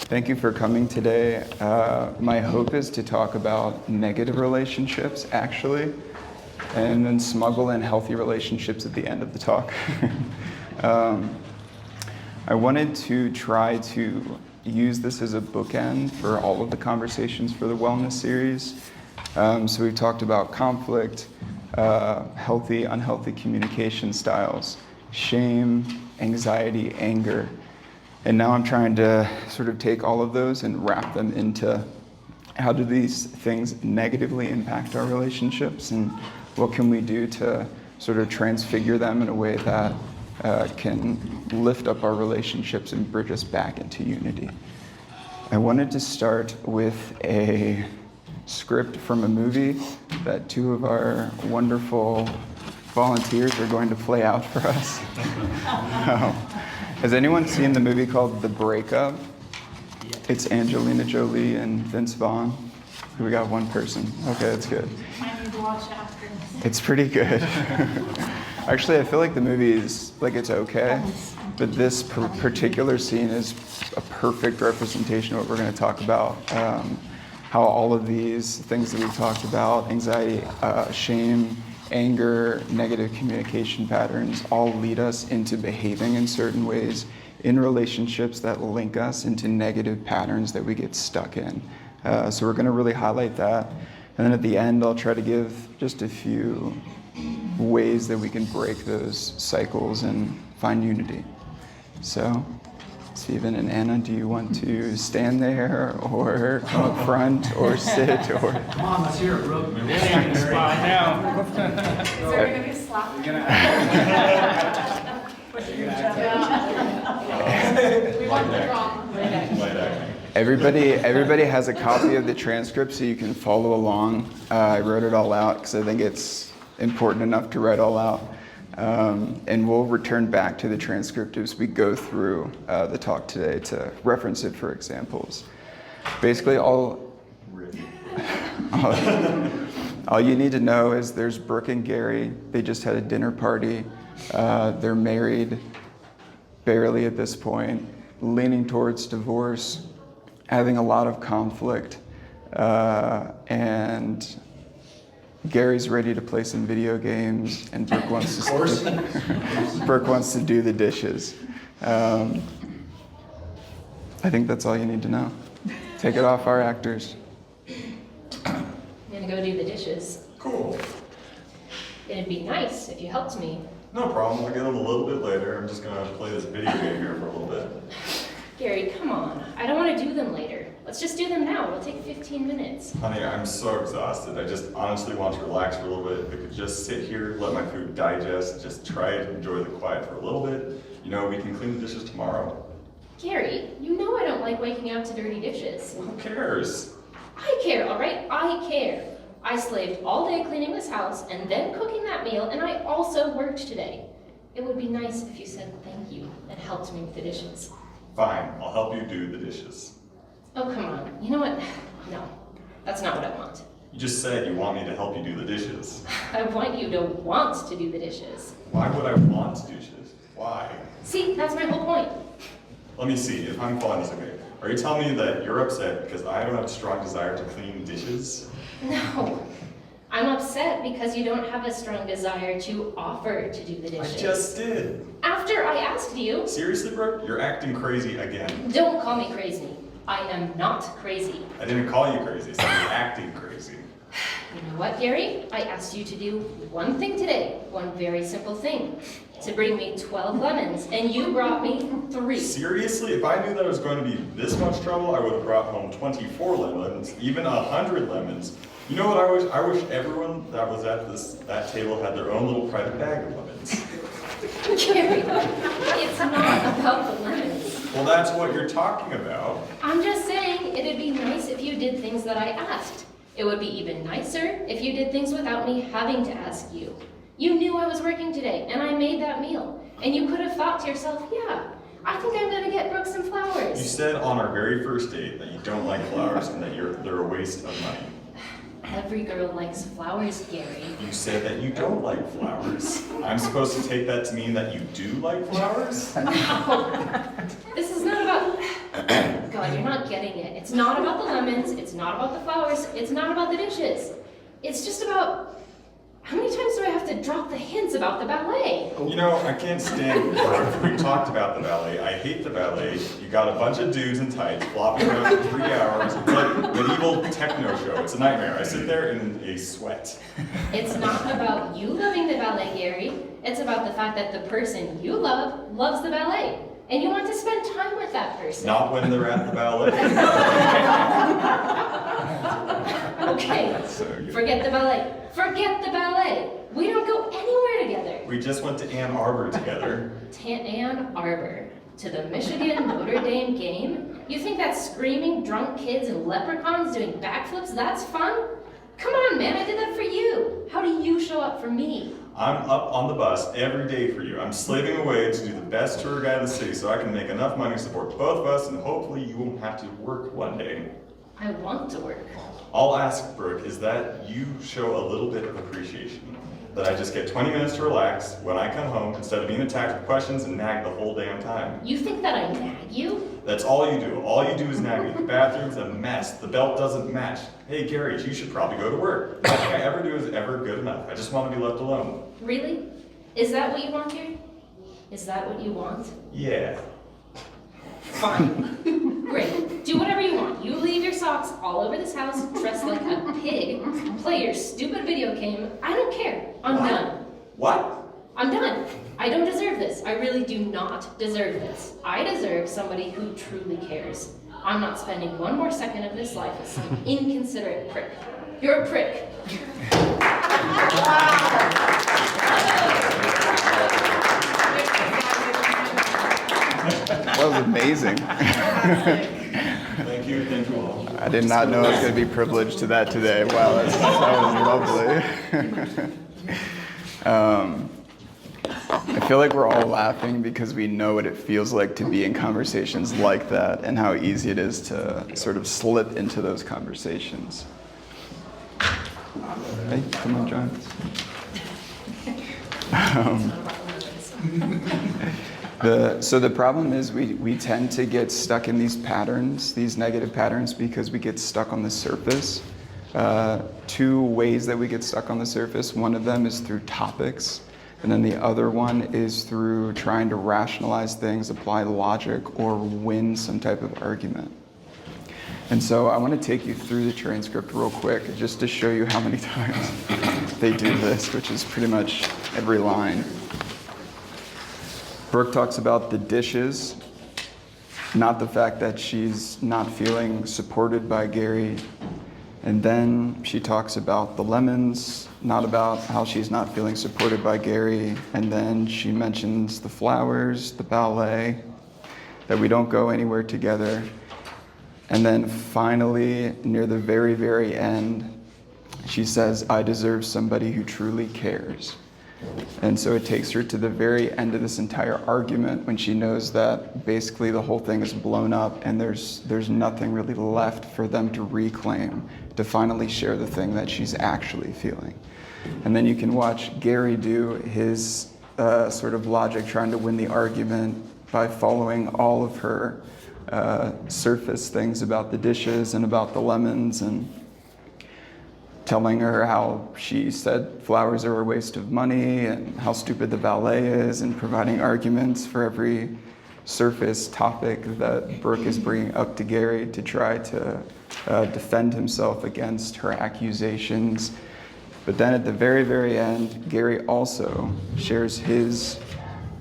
Thank you for coming today. My hope is to talk about negative relationships, actually, and then smuggle in healthy relationships at the end of the talk. I wanted to try to use this as a bookend for all of the conversations for the wellness series. So we've talked about conflict, healthy, unhealthy communication styles, shame, anxiety, anger. And now I'm trying to sort of take all of those and wrap them into how do these things negatively impact our relationships, and what can we do to sort of transfigure them in a way that can lift up our relationships and bridge us back into unity. I wanted to start with a script from a movie that two of our wonderful volunteers are going to play out for us. Has anyone seen the movie called The Breakup? It's Angelina Jolie and Vince Vaughn. We got one person. Okay, that's good. I need to watch after. It's pretty good. Actually, I feel like the movie is, like, it's okay, but this particular scene is a perfect representation of what we're going to talk about. How all of these things that we've talked about, anxiety, shame, anger, negative communication patterns, all lead us into behaving in certain ways in relationships that link us into negative patterns that we get stuck in. So we're going to really highlight that. And then at the end, I'll try to give just a few ways that we can break those cycles and find unity. So, Stephen and Anna, do you want to stand there or come up front or sit or? Come on, let's hear it, Brooke. Is there going to be a slap? We want the drama. Everybody has a copy of the transcript so you can follow along. I wrote it all out because I think it's important enough to write all out. And we'll return back to the transcript as we go through the talk today to reference it for examples. Basically, all you need to know is there's Brooke and Gary. They just had a dinner party. They're married, barely at this point, leaning towards divorce, having a lot of conflict, and Gary's ready to play some video games, and Brooke wants to do the dishes. I think that's all you need to know. Take it off our actors. I'm gonna go do the dishes. Cool. It'd be nice if you helped me. No problem. I'll get them a little bit later. I'm just gonna play this video game here for a little bit. Gary, come on. I don't want to do them later. Let's just do them now. It'll take 15 minutes. Honey, I'm so exhausted. I just honestly want to relax for a little bit. If I could just sit here, let my food digest, just try to enjoy the quiet for a little bit. You know, we can clean the dishes tomorrow. Gary, you know I don't like waking up to dirty dishes. Who cares? I care, all right? I care. I slaved all day cleaning this house and then cooking that meal, and I also worked today. It would be nice if you said thank you and helped me with the dishes. Fine, I'll help you do the dishes. Oh, come on. You know what? No, that's not what I want. You just said you want me to help you do the dishes. I want you to want to do the dishes. Why would I want to do dishes? Why? See, that's my whole point. Let me see if I'm following this okay. Are you telling me that you're upset because I don't have a strong desire to clean dishes? No, I'm upset because you don't have a strong desire to offer to do the dishes. I just did. After I asked you. Seriously, Brooke? You're acting crazy again. Don't call me crazy. I am not crazy. I didn't call you crazy, I said you're acting crazy. You know what, Gary? I asked you to do one thing today, one very simple thing, to bring me 12 lemons, and you brought me 3. Seriously? If I knew that it was going to be this much trouble, I would have brought home 24 lemons, even 100 lemons. You know what I wish? I wish everyone that was at that table had their own little private bag of lemons. Gary, it's not about the lemons. Well, that's what you're talking about. I'm just saying it'd be nice if you did things that I asked. It would be even nicer if you did things without me having to ask you. You knew I was working today, and I made that meal. And you could have thought to yourself, yeah, I think I'm gonna get Brooke some flowers. You said on our very first date that you don't like flowers and that they're a waste of money. Every girl likes flowers, Gary. You said that you don't like flowers. I'm supposed to take that to mean that you do like flowers? No. This is not about... God, Bella, you're not getting it. It's not about the lemons, it's not about the flowers, it's not about the dishes. It's just about, how many times do I have to drop the hints about the ballet? You know, I can't stand Brooke. We talked about the ballet. I hate the ballet. You got a bunch of dudes in tights flopping around for 3 hours. It's like medieval techno show. It's a nightmare. I sit there in a sweat. It's not about you loving the ballet, Gary. It's about the fact that the person you love loves the ballet. And you want to spend time with that person. Not when they're at the ballet. Okay, So good. forget the ballet. Forget the ballet. We don't go anywhere together. We just went to Ann Arbor together. Ann Arbor to the Michigan Notre Dame game? You think that screaming drunk kids and leprechauns doing backflips, that's fun? Come on, man, I did that for you. How do you show up for me? I'm up on the bus every day for you. I'm slaving away to do the best tour guide in the city so I can make enough money to support both of us and hopefully you won't have to work one day. I want to work. All I'll ask, Brooke, is that you show a little bit of appreciation. That I just get 20 minutes to relax when I come home instead of being attacked with questions and nagged the whole damn time. You think that I nag you? That's all you do. All you do is nag me. The bathroom's a mess. The belt doesn't match. Hey, Gary, you should probably go to work. Nothing I ever do is ever good enough. I just want to be left alone. Really? Is that what you want, Gary? Is that what you want? Yeah. Fine. Great. Do whatever you want. You leave your socks all over this house, dress like a pig, play your stupid video game. I don't care. I'm What? done. What? I'm done. I don't deserve this. I really do not deserve this. I deserve somebody who truly cares. I'm not spending one more second of this life with some inconsiderate prick. You're a prick. That was amazing. Thank you all. I did not know I was going to be privileged to that today. Wow, that was lovely. I feel like we're all laughing because we know what it feels like to be in conversations like that and how easy it is to sort of slip into those conversations. Hey, come on, John. So the problem is we tend to get stuck in these patterns, these negative patterns, because we get stuck on the surface. Two ways that we get stuck on the surface. One of them is through topics, and then the other one is through trying to rationalize things, apply logic, or win some type of argument. And so I want to take you through the transcript real quick, just to show you how many times they do this, which is pretty much every line. Brooke talks about the dishes, not the fact that she's not feeling supported by Gary. And then she talks about the lemons, not about how she's not feeling supported by Gary. And then she mentions the flowers, the ballet, that we don't go anywhere together. And then finally, near the very, very end, she says, I deserve somebody who truly cares. And so it takes her to the very end of this entire argument when she knows that basically the whole thing is blown up and there's nothing really left for them to reclaim, to finally share the thing that she's actually feeling. And then you can watch Gary do his sort of logic trying to win the argument by following all of her surface things about the dishes and about the lemons and telling her how she said flowers are a waste of money and how stupid the ballet is and providing arguments for every surface topic that Brooke is bringing up to Gary to try to defend himself against her accusations. But then at the very, very end, Gary also shares his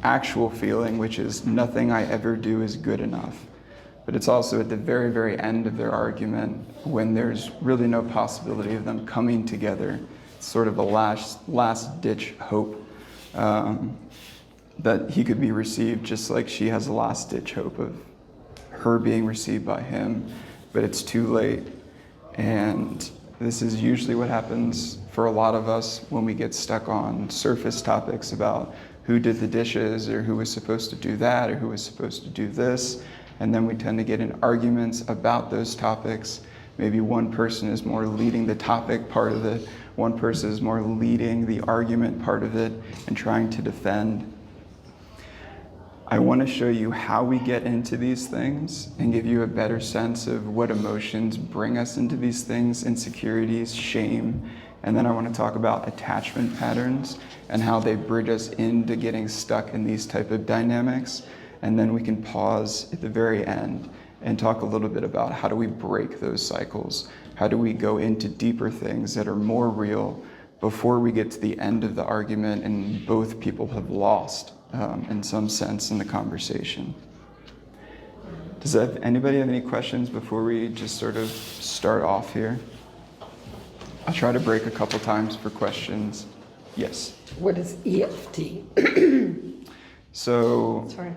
actual feeling, which is nothing I ever do is good enough. But it's also at the very, very end of their argument when there's really no possibility of them coming together. It's sort of a last-ditch hope that he could be received, just like she has a last-ditch hope of her being received by him. But it's too late. And this is usually what happens for a lot of us when we get stuck on surface topics about who did the dishes or who was supposed to do that or who was supposed to do this. And then we tend to get in arguments about those topics. Maybe one person is more leading the topic part of it, one person is more leading the argument part of it and trying to defend. I want to show you how we get into these things and give you a better sense of what emotions bring us into these things, insecurities, shame. And then I want to talk about attachment patterns and how they bridge us into getting stuck in these type of dynamics. And then we can pause at the very end and talk a little bit about how do we break those cycles? How do we go into deeper things that are more real before we get to the end of the argument and both people have lost in some sense in the conversation? Does anybody have any questions before we just sort of start off here? I'll try to break a couple times for questions. Yes? What is EFT? So Sorry.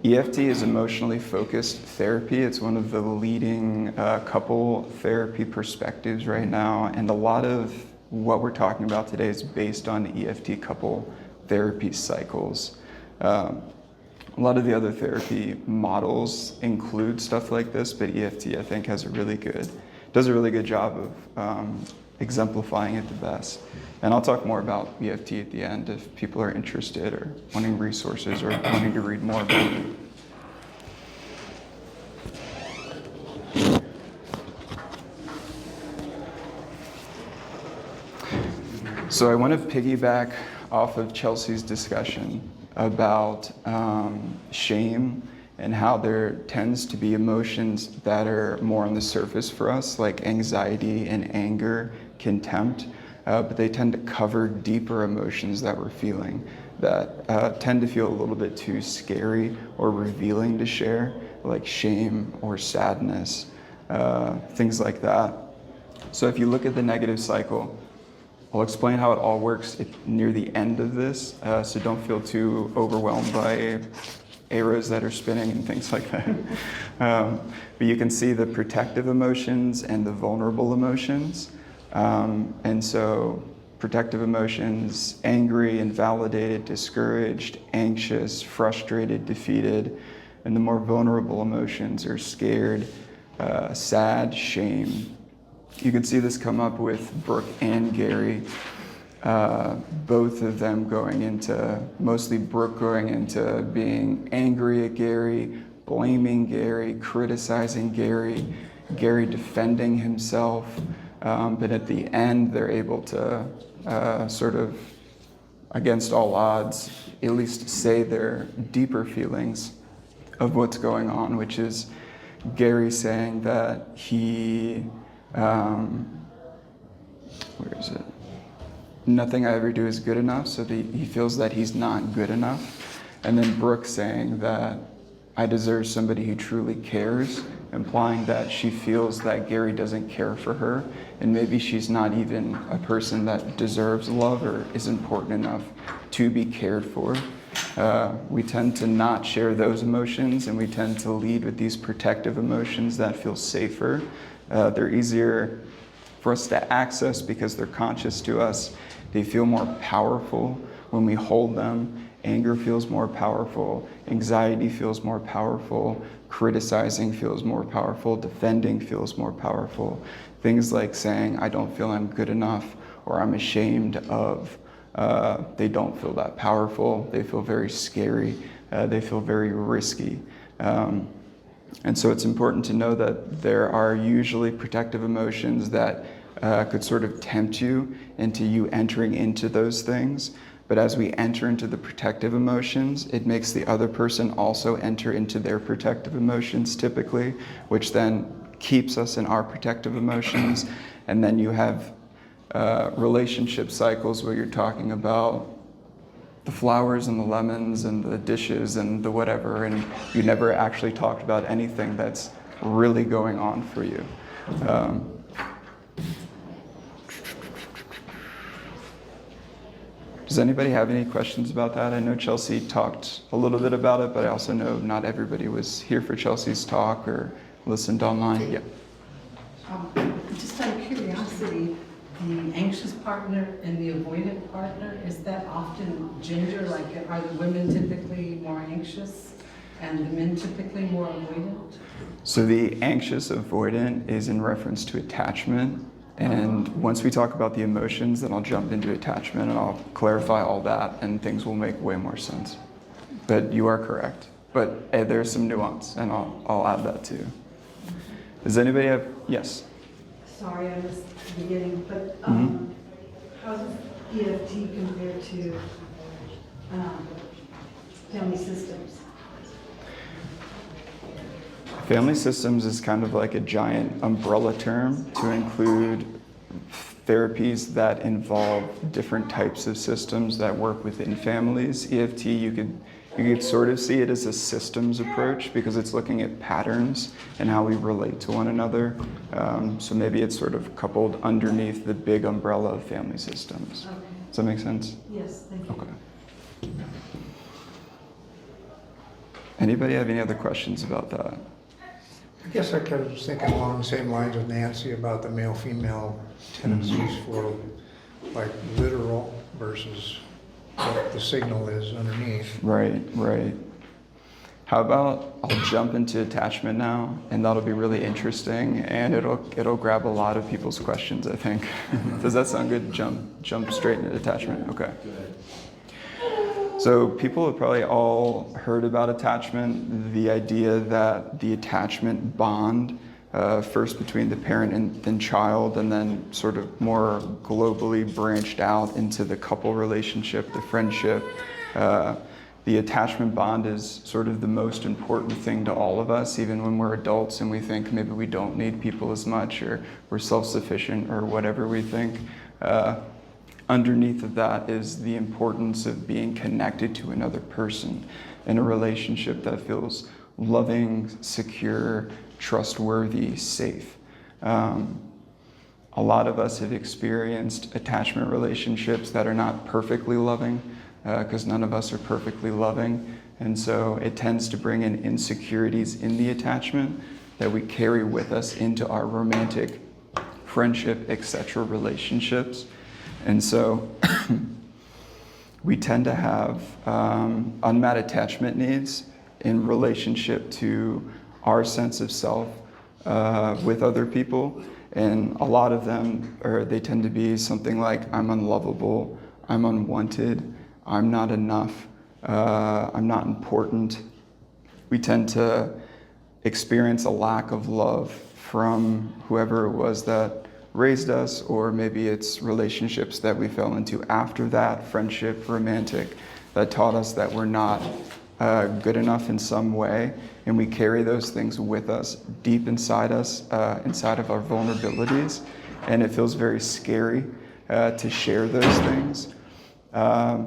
EFT is emotionally focused therapy. It's one of the leading couple therapy perspectives right now. And a lot of what we're talking about today is based on EFT couple therapy cycles. A lot of the other therapy models include stuff like this, but EFT I think does a really good job of exemplifying it the best. And I'll talk more about EFT at the end if people are interested or wanting resources or wanting to read more about it. So I want to piggyback off of Chelsea's discussion about shame and how there tends to be emotions that are more on the surface for us, like anxiety and anger, contempt, but they tend to cover deeper emotions that we're feeling that tend to feel a little bit too scary or revealing to share, like shame or sadness, things like that. So if you look at the negative cycle, I'll explain how it all works near the end of this, so don't feel too overwhelmed by arrows that are spinning and things like that. But you can see the protective emotions and the vulnerable emotions. And so protective emotions, angry, invalidated, discouraged, anxious, frustrated, defeated. And the more vulnerable emotions are scared, sad, shame. You can see this come up with Brooke and Gary. Both of them mostly Brooke going into being angry at Gary, blaming Gary, criticizing Gary, Gary defending himself. But at the end, they're able to sort of, against all odds, at least say their deeper feelings of what's going on, which is Gary saying that he, where is it? Nothing I ever do is good enough, so he feels that he's not good enough. And then Brooke saying that I deserve somebody who truly cares, implying that she feels that Gary doesn't care for her, and maybe she's not even a person that deserves love or is important enough to be cared for. We tend to not share those emotions, and we tend to lead with these protective emotions that feel safer. They're easier for us to access because they're conscious to us. They feel more powerful when we hold them. Anger feels more powerful. Anxiety feels more powerful. Criticizing feels more powerful. Defending feels more powerful. Things like saying, I don't feel I'm good enough, or I'm ashamed of, they don't feel that powerful. They feel very scary. They feel very risky. And so it's important to know that there are usually protective emotions that could sort of tempt you into you entering into those things. But as we enter into the protective emotions, it makes the other person also enter into their protective emotions typically, which then keeps us in our protective emotions. And then you have relationship cycles where you're talking about the flowers and the lemons and the dishes and the whatever, and you never actually talked about anything that's really going on for you. Does anybody have any questions about that? I know Chelsea talked a little bit about it, but I also know not everybody was here for Chelsea's talk or listened online. Yeah. Just out of curiosity, the anxious partner and the avoidant partner, is that often gender? Like, are the women typically more anxious and the men typically more avoidant? So the anxious avoidant is in reference to attachment. And once we talk about the emotions, then I'll jump into attachment and I'll clarify all that and things will make way more sense. But you are correct. But there's some nuance, and I'll add that too. Does anybody have, yes? Sorry, I missed the beginning, but how does EFT compare to family systems? Family systems is kind of like a giant umbrella term to include therapies that involve different types of systems that work within families. EFT, you could sort of see it as a systems approach because it's looking at patterns and how we relate to one another. So maybe it's sort of coupled underneath the big umbrella of family systems. Okay. Does that make sense? Yes, thank you. Okay. Anybody have any other questions about that? I guess I kind of was thinking along the same lines of Nancy about the male-female tendencies for like literal versus what the signal is underneath. Right, right. How about I'll jump into attachment now, and that'll be really interesting, and it'll grab a lot of people's questions, I think. Does that sound good? Jump straight into attachment. Okay. So people have probably all heard about attachment, the idea that the attachment bond, first between the parent and child, and then sort of more globally branched out into the couple relationship, the friendship. The attachment bond is sort of the most important thing to all of us, even when we're adults and we think maybe we don't need people as much, or we're self-sufficient, or whatever we think. Underneath of that is the importance of being connected to another person in a relationship that feels loving, secure, trustworthy, safe. A lot of us have experienced attachment relationships that are not perfectly loving, because none of us are perfectly loving. And so it tends to bring in insecurities in the attachment that we carry with us into our romantic, friendship, etc. relationships. And so we tend to have unmet attachment needs in relationship to our sense of self with other people. And a lot of them, they tend to be something like, I'm unlovable, I'm unwanted, I'm not enough, I'm not important. We tend to experience a lack of love from whoever it was that raised us, or maybe it's relationships that we fell into after that, friendship, romantic, that taught us that we're not good enough in some way, and we carry those things with us, deep inside us, inside of our vulnerabilities, and it feels very scary to share those things,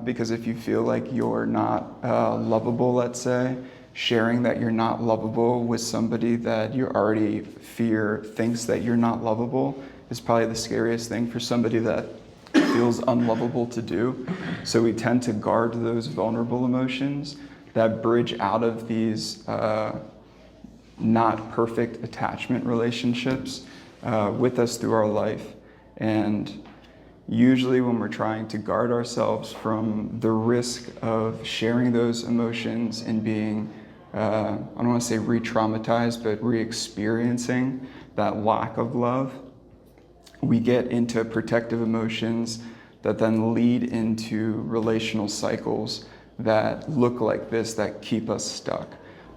because if you feel like you're not lovable, let's say, sharing that you're not lovable with somebody that you already fear thinks that you're not lovable is probably the scariest thing for somebody that feels unlovable to do. So we tend to guard those vulnerable emotions that bridge out of these not perfect attachment relationships with us through our life. And usually when we're trying to guard ourselves from the risk of sharing those emotions and being, I don't want to say re-traumatized, but re-experiencing that lack of love, we get into protective emotions that then lead into relational cycles that look like this, that keep us stuck.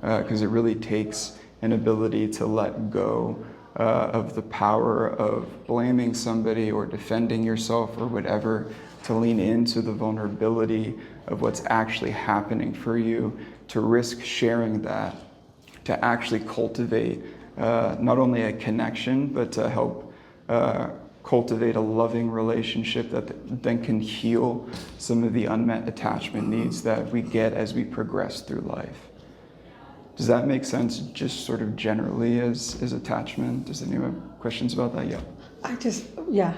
Because it really takes an ability to let go of the power of blaming somebody or defending yourself or whatever, to lean into the vulnerability of what's actually happening for you, to risk sharing that, to actually cultivate not only a connection, but to help cultivate a loving relationship that then can heal some of the unmet attachment needs that we get as we progress through life. Does that make sense, just sort of generally as attachment? Does anyone have questions about that? Yeah.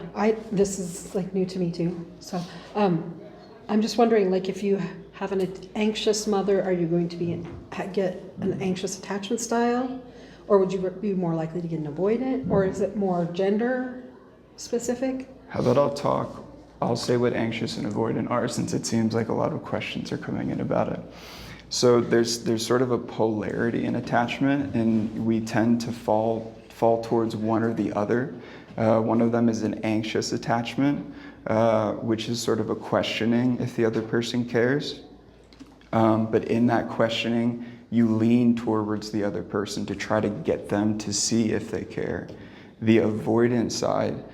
This is like new to me too. So I'm just wondering, like, if you have an anxious mother, are you going to get an anxious attachment style? Or would you be more likely to get an avoidant? Or is it more gender specific? How about I'll say what anxious and avoidant are, since it seems like a lot of questions are coming in about it. So there's sort of a polarity in attachment, and we tend to fall towards one or the other. One of them is an anxious attachment, which is sort of a questioning if the other person cares. But in that questioning, you lean towards the other person to try to get them to see if they care. The avoidant side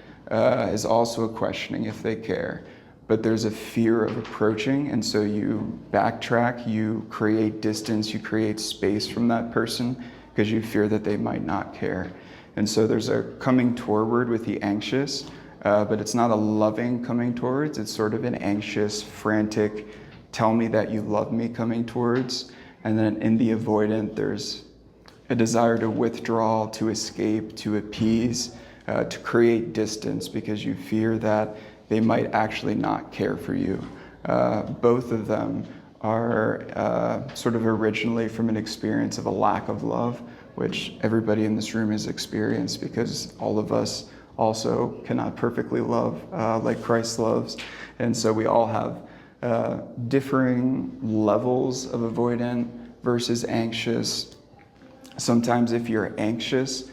is also a questioning if they care, but there's a fear of approaching, and so you backtrack, you create distance, you create space from that person because you fear that they might not care. And so there's a coming toward with the anxious, but it's not a loving coming towards, it's sort of an anxious, frantic, tell me that you love me coming towards. And then in the avoidant, there's a desire to withdraw, to escape, to appease, to create distance because you fear that they might actually not care for you. Both of them are sort of originally from an experience of a lack of love, which everybody in this room has experienced because all of us also cannot perfectly love like Christ loves. And so we all have differing levels of avoidant versus anxious. Sometimes if you're anxious,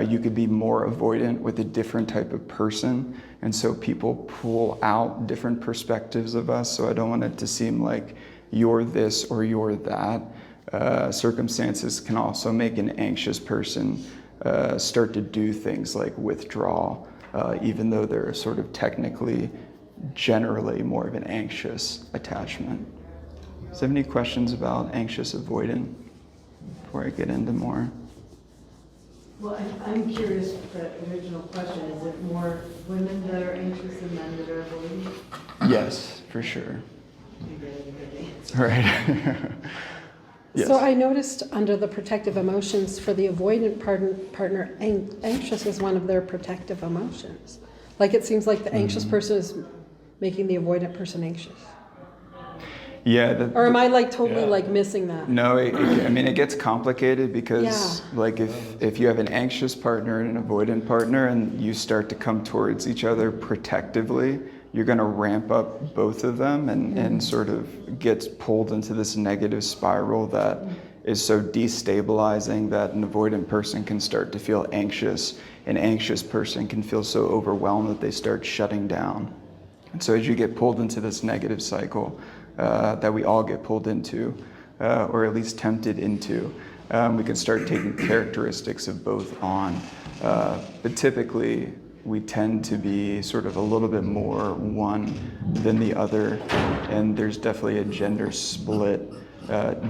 you could be more avoidant with a different type of person. And so people pull out different perspectives of us. So I don't want it to seem like you're this or you're that. Circumstances can also make an anxious person start to do things like withdraw, even though they're sort of technically, generally more of an anxious attachment. Does have any questions about anxious avoidant before I get into more? Well, I'm curious, the original question, is it more women that are anxious and men that are avoidant? Yes, for sure. Maybe I didn't get the answer. Right. Yes. So I noticed under the protective emotions for the avoidant partner, anxious is one of their protective emotions. Like it seems like the anxious person is making the avoidant person anxious. Yeah. Or am I like totally like missing that? No, I mean, it gets complicated because like if you have an anxious partner and an avoidant partner and you start to come towards each other protectively, you're going to ramp up both of them and sort of get pulled into this negative spiral that is so destabilizing that an avoidant person can start to feel anxious. An anxious person can feel so overwhelmed that they start shutting down. And so as you get pulled into this negative cycle that we all get pulled into, or at least tempted into, we can start taking characteristics of both on. But typically, we tend to be sort of a little bit more one than the other, and there's definitely a gender split,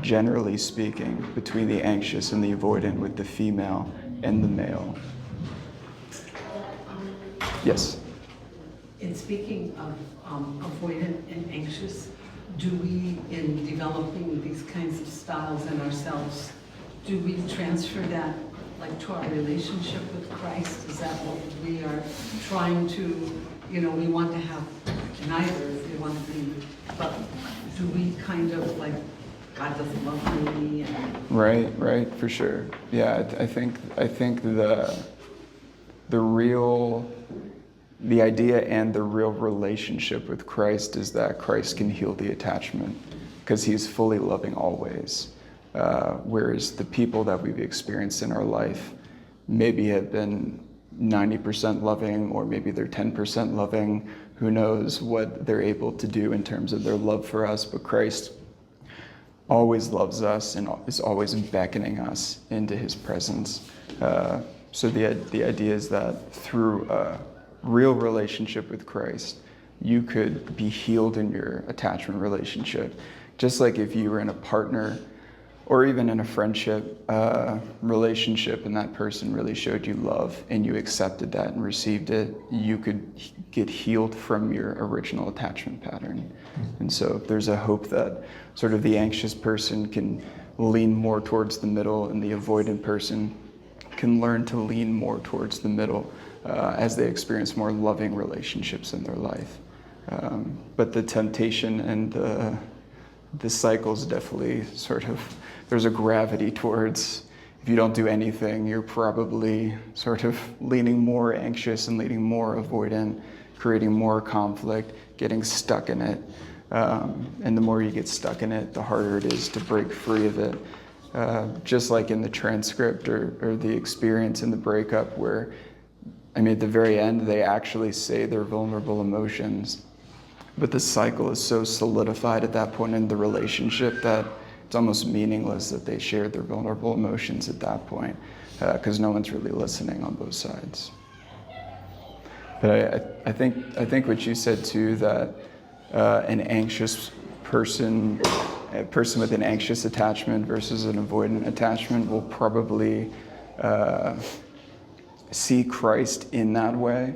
generally speaking, between the anxious and the avoidant, with the female and the male. Yes? In speaking of avoidant and anxious, do we, in developing these kinds of styles in ourselves, do we transfer that like to our relationship with Christ? Is that what we are trying to, we want to have neither, we want to be, but do we kind of like, God doesn't love me? And Right, for sure. Yeah, I think the idea and the real relationship with Christ is that Christ can heal the attachment because he's fully loving always. Whereas the people that we've experienced in our life maybe have been 90% loving, or maybe they're 10% loving. Who knows what they're able to do in terms of their love for us, but Christ always loves us and is always beckoning us into his presence. So the idea is that through a real relationship with Christ, you could be healed in your attachment relationship. Just like if you were in a partner or even in a friendship relationship and that person really showed you love and you accepted that and received it, you could get healed from your original attachment pattern. And so there's a hope that sort of the anxious person can lean more towards the middle and the avoidant person can learn to lean more towards the middle as they experience more loving relationships in their life. But the temptation and the cycles definitely sort of, there's a gravity towards, if you don't do anything, you're probably sort of leaning more anxious and leaning more avoidant, creating more conflict, getting stuck in it. And the more you get stuck in it, the harder it is to break free of it. Just like in the transcript or the experience in the breakup where, at the very end, they actually say their vulnerable emotions. but the cycle is so solidified at that point in the relationship that it's almost meaningless that they shared their vulnerable emotions at that point, because no one's really listening on both sides. But I think what you said too, that an anxious person, a person with an anxious attachment versus an avoidant attachment will probably see Christ in that way,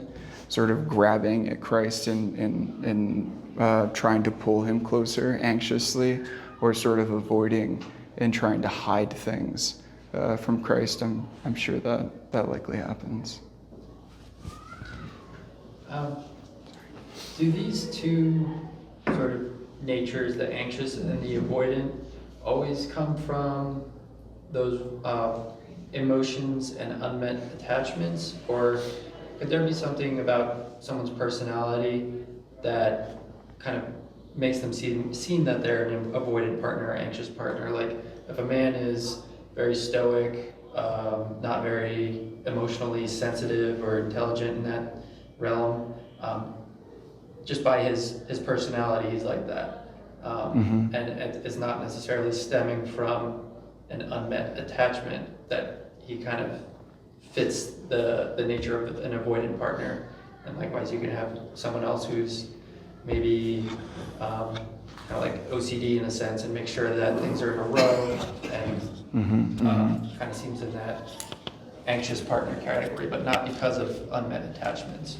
sort of grabbing at Christ and trying to pull him closer anxiously, or sort of avoiding and trying to hide things from Christ. I'm sure that likely happens. Do these two sort of natures, the anxious and the avoidant, always come from those emotions and unmet attachments? Or could there be something about someone's personality that kind of makes them seen that they're an avoidant partner or anxious partner? Like if a man is very stoic, not very emotionally sensitive or intelligent in that realm, just by his personality, he's like that. And it's not necessarily stemming from an unmet attachment, that he kind of fits the nature of an avoidant partner. And likewise, you can have someone else who's maybe kind of like OCD in a sense, and make sure that things are in a row, and kind of seems in that anxious partner category, but not because of unmet attachments.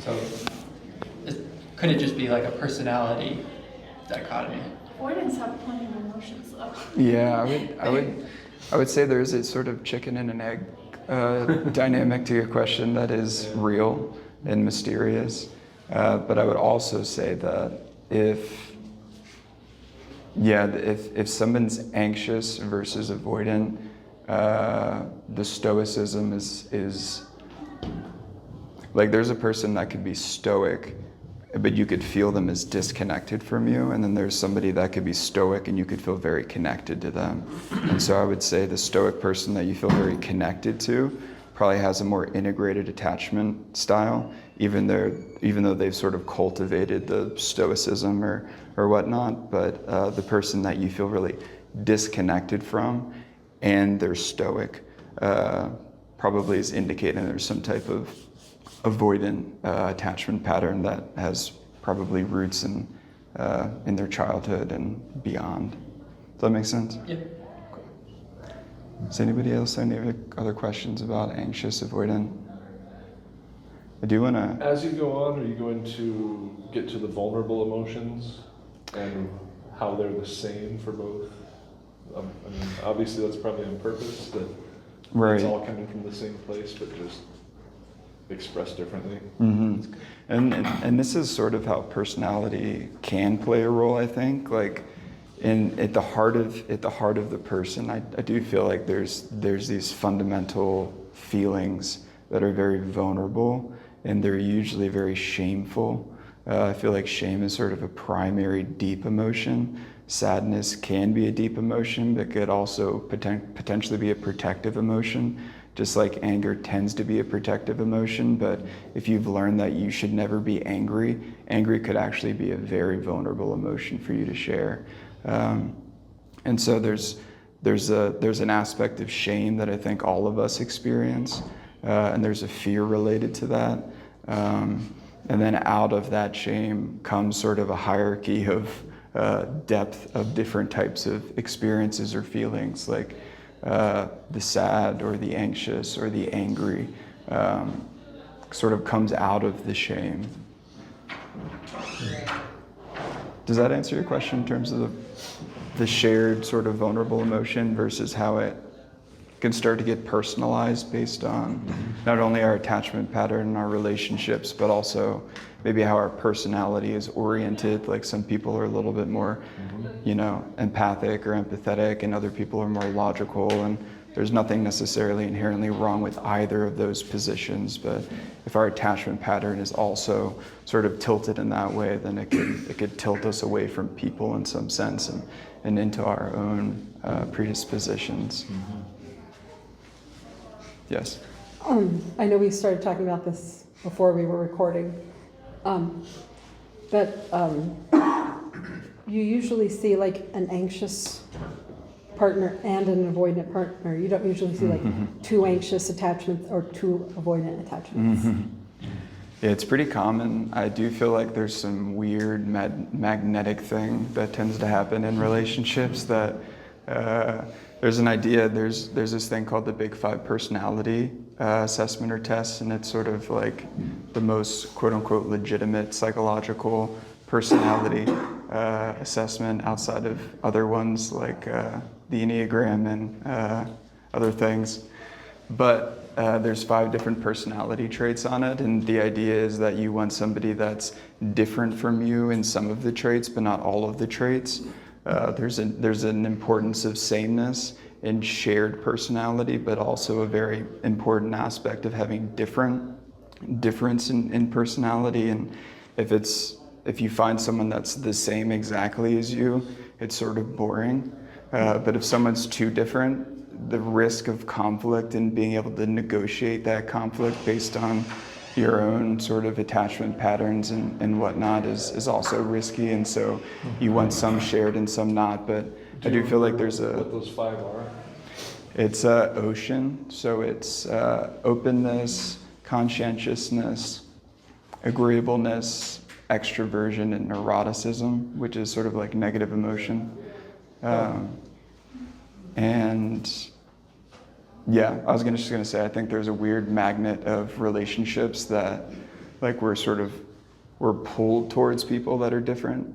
So could it just be like a personality dichotomy? Avoidants have plenty of emotions though. Yeah, I would say there's a sort of chicken and an egg dynamic to your question that is real and mysterious. But I would also say that if someone's anxious versus avoidant, the stoicism is like, there's a person that could be stoic, but you could feel them as disconnected from you, and then there's somebody that could be stoic and you could feel very connected to them. And so I would say the stoic person that you feel very connected to probably has a more integrated attachment style, even though they've sort of cultivated the stoicism or whatnot. But the person that you feel really disconnected from and they're stoic probably is indicating there's some type of avoidant attachment pattern that has probably roots in their childhood and beyond. Does that make sense? Yeah. Does anybody else have any other questions about anxious, avoidant? I do want to... As you go on, are you going to get to the vulnerable emotions and how they're the same for both? I mean, obviously that's probably on purpose, that Right. it's all coming from the same place, but just expressed differently. Mm-hmm. And this is sort of how personality can play a role, I think. Like, at the heart of the person, I do feel like there's these fundamental feelings that are very vulnerable, and they're usually very shameful. I feel like shame is sort of a primary deep emotion. Sadness can be a deep emotion, but could also potentially be a protective emotion. Just like anger tends to be a protective emotion, but if you've learned that you should never be angry, angry could actually be a very vulnerable emotion for you to share. And so there's an aspect of shame that I think all of us experience, and there's a fear related to that. And then out of that shame comes sort of a hierarchy of depth of different types of experiences or feelings, like the sad or the anxious or the angry sort of comes out of the shame. Does that answer your question in terms of the shared sort of vulnerable emotion versus how it can start to get personalized based on not only our attachment pattern and our relationships, but also maybe how our personality is oriented? Like some people are a little bit more, empathic or empathetic, and other people are more logical, and there's nothing necessarily inherently wrong with either of those positions. But if our attachment pattern is also sort of tilted in that way, then it could tilt us away from people in some sense and into our own predispositions. Mm-hmm. Yes? I know we started talking about this before we were recording. but you usually see like an anxious partner and an avoidant partner. You don't usually see like two anxious attachments or two avoidant attachments. Yeah, it's pretty common. I do feel like there's some weird magnetic thing that tends to happen in relationships that there's an idea, there's this thing called the Big Five personality assessment or test, and it's sort of like the most quote unquote legitimate psychological personality assessment outside of other ones like the Enneagram and other things. But there's 5 different personality traits on it, and the idea is that you want somebody that's different from you in some of the traits, but not all of the traits. There's an importance of sameness in shared personality, but also a very important aspect of having difference in personality. And if you find someone that's the same exactly as you, it's sort of boring. But if someone's too different, the risk of conflict and being able to negotiate that conflict based on your own sort of attachment patterns and whatnot is also risky. And so you want some shared and some not. But I do feel like there's what those 5 are? It's ocean. So it's openness, conscientiousness, agreeableness, extroversion, and neuroticism, which is sort of like negative emotion. And yeah, I was just gonna say, I think there's a weird magnet of relationships that like we're pulled towards people that are different.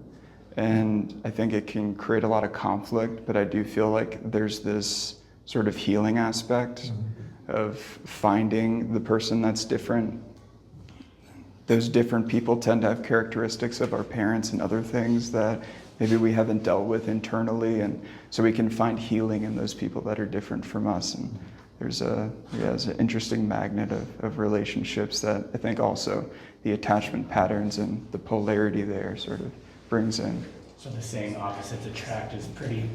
And I think it can create a lot of conflict, but I do feel like there's this sort of healing aspect of finding the person that's different. Those different people tend to have characteristics of our parents and other things that maybe we haven't dealt with internally, and so we can find healing in those people that are different from us. And there's an interesting magnet of relationships that I think also the attachment patterns and the polarity there sort of brings in. So the saying opposites attract is pretty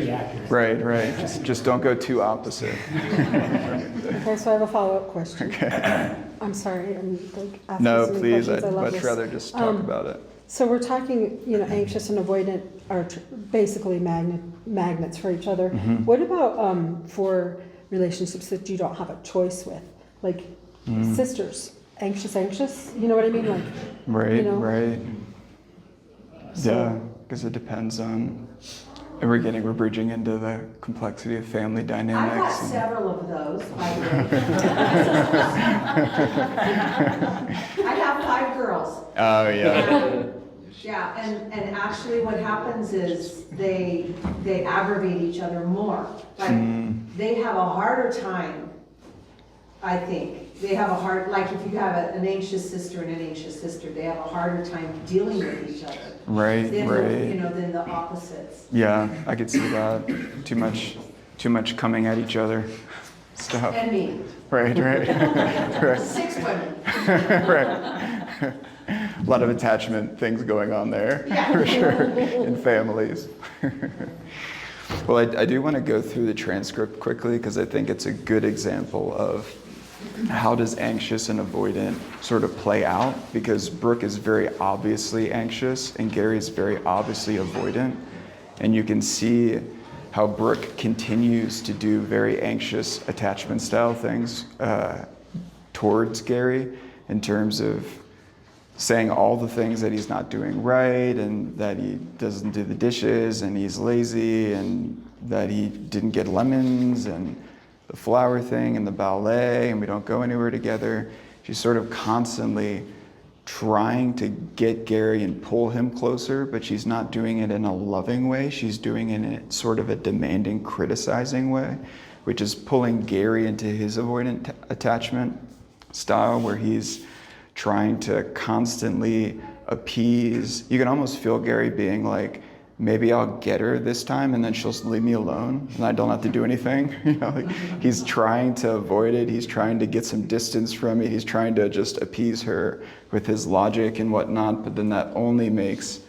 accurate. Right. Just don't go too opposite. Okay, so I have a follow-up question. Okay. I'm sorry, I'm like asking No, so many please, questions. I I'd love much this. rather just talk about it. So we're talking, anxious and avoidant are basically magnets for each other. What about for relationships that you don't have a choice with, like sisters, anxious? You know what I mean? Like, Right. So- Yeah, because it depends on, and we're bridging into the complexity of family I've got dynamics. several of those, by the way. I have 5 girls. Oh, yeah. Yeah, and actually what happens is they aggravate each other more. Like, they have a harder time, I think. They have like if you have an anxious sister and an anxious sister, they have a harder time dealing with each other. Right. Than the opposites. Yeah, I could see that. Too much coming at each other stuff. And me. Right. 6 women. Right. A lot of attachment things going on there, for sure, in families. Well, I do want to go through the transcript quickly because I think it's a good example of how does anxious and avoidant sort of play out, because Brooke is very obviously anxious and Gary is very obviously avoidant. And you can see how Brooke continues to do very anxious attachment style things towards Gary in terms of saying all the things that he's not doing right, and that he doesn't do the dishes, and he's lazy, and that he didn't get lemons, and the flower thing, and the ballet, and we don't go anywhere together. She's sort of constantly trying to get Gary and pull him closer, but she's not doing it in a loving way. She's doing it in sort of a demanding, criticizing way, which is pulling Gary into his avoidant attachment style, where he's trying to constantly appease. You can almost feel Gary being like, maybe I'll get her this time and then she'll leave me alone and I don't have to do anything. He's trying to avoid it. He's trying to get some distance from it. He's trying to just appease her with his logic and whatnot, but then that only makes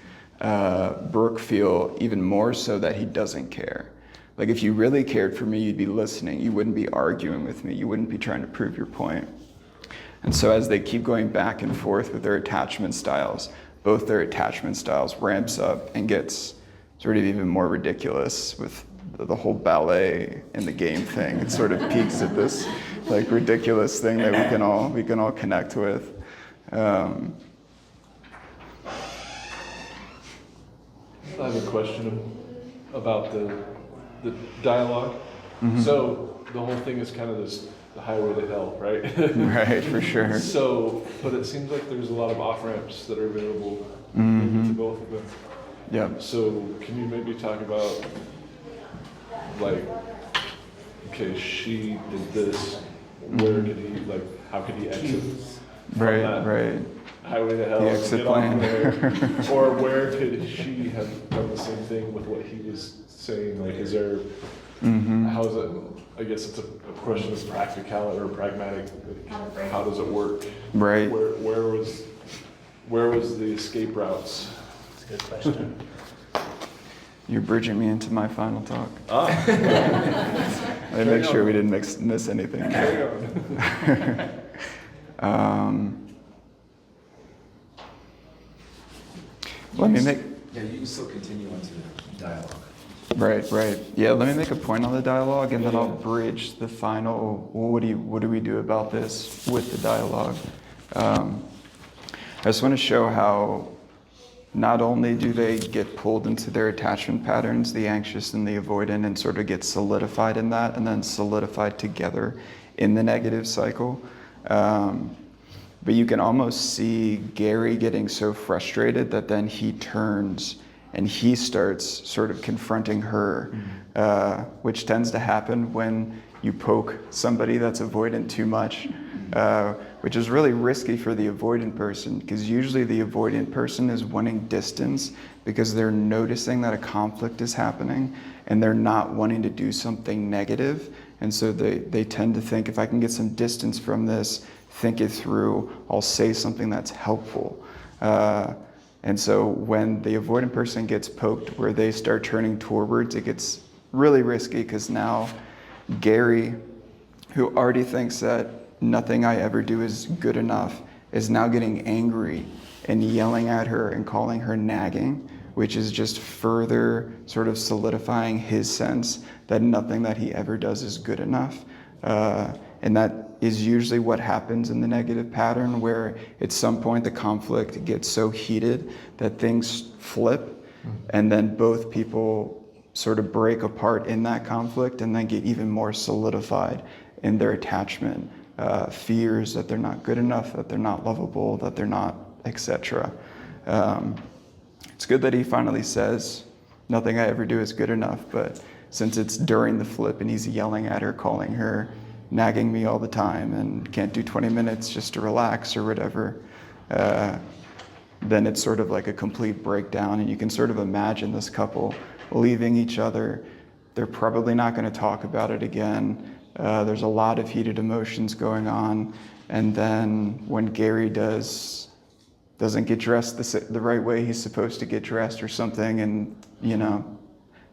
Brooke feel even more so that he doesn't care. Like, if you really cared for me, you'd be listening. You wouldn't be arguing with me. You wouldn't be trying to prove your point. And so as they keep going back and forth with their attachment styles, both their attachment styles ramps up and gets sort of even more ridiculous with the whole ballet and the game thing. It sort of peaks at this like ridiculous thing that we can all connect with. I have a question about the dialogue. So the whole thing is kind of the highway to hell, right? Right, for sure. So, but it seems like there's a lot of off-ramps that are available to both of them. Yeah. So can you maybe talk about, like, okay, she did this, where could he, like, how could he exit from Right, that right. highway to hell? The and exit get off plan. there? Or where could she have done the same thing with what he was saying? Like, is there, how is it, I guess it's a question of practicality or pragmatic, like, how does it work? Right. Where was the escape routes? That's a good question. You're bridging me into my final talk. Ah. Let me make sure we didn't miss anything. Let me make. Yeah, you can still continue on to the dialogue. Right. Yeah, let me make a point on the dialogue, and then I'll bridge the final. Well, what do we do about this with the dialogue? I just want to show how not only do they get pulled into their attachment patterns, the anxious and the avoidant, and sort of get solidified in that, and then solidified together in the negative cycle. But you can almost see Gary getting so frustrated that then he turns and he starts sort of confronting her, which tends to happen when you poke somebody that's avoidant too much, which is really risky for the avoidant person, because usually the avoidant person is wanting distance because they're noticing that a conflict is happening and they're not wanting to do something negative. And so they tend to think, if I can get some distance from this, think it through, I'll say something that's helpful. And so when the avoidant person gets poked where they start turning towards, it gets really risky, because now Gary, who already thinks that nothing I ever do is good enough, is now getting angry and yelling at her and calling her nagging, which is just further sort of solidifying his sense that nothing that he ever does is good enough. And that is usually what happens in the negative pattern, where at some point the conflict gets so heated that things flip, and then both people sort of break apart in that conflict and then get even more solidified in their attachment, fears that they're not good enough, that they're not lovable, that they're not, etc. It's good that he finally says, nothing I ever do is good enough, but since it's during the flip and he's yelling at her, calling her, nagging me all the time, and can't do 20 minutes just to relax or whatever, then it's sort of like a complete breakdown, and you can sort of imagine this couple leaving each other. They're probably not going to talk about it again. There's a lot of heated emotions going on, and then when Gary doesn't get dressed the right way he's supposed to get dressed or something, and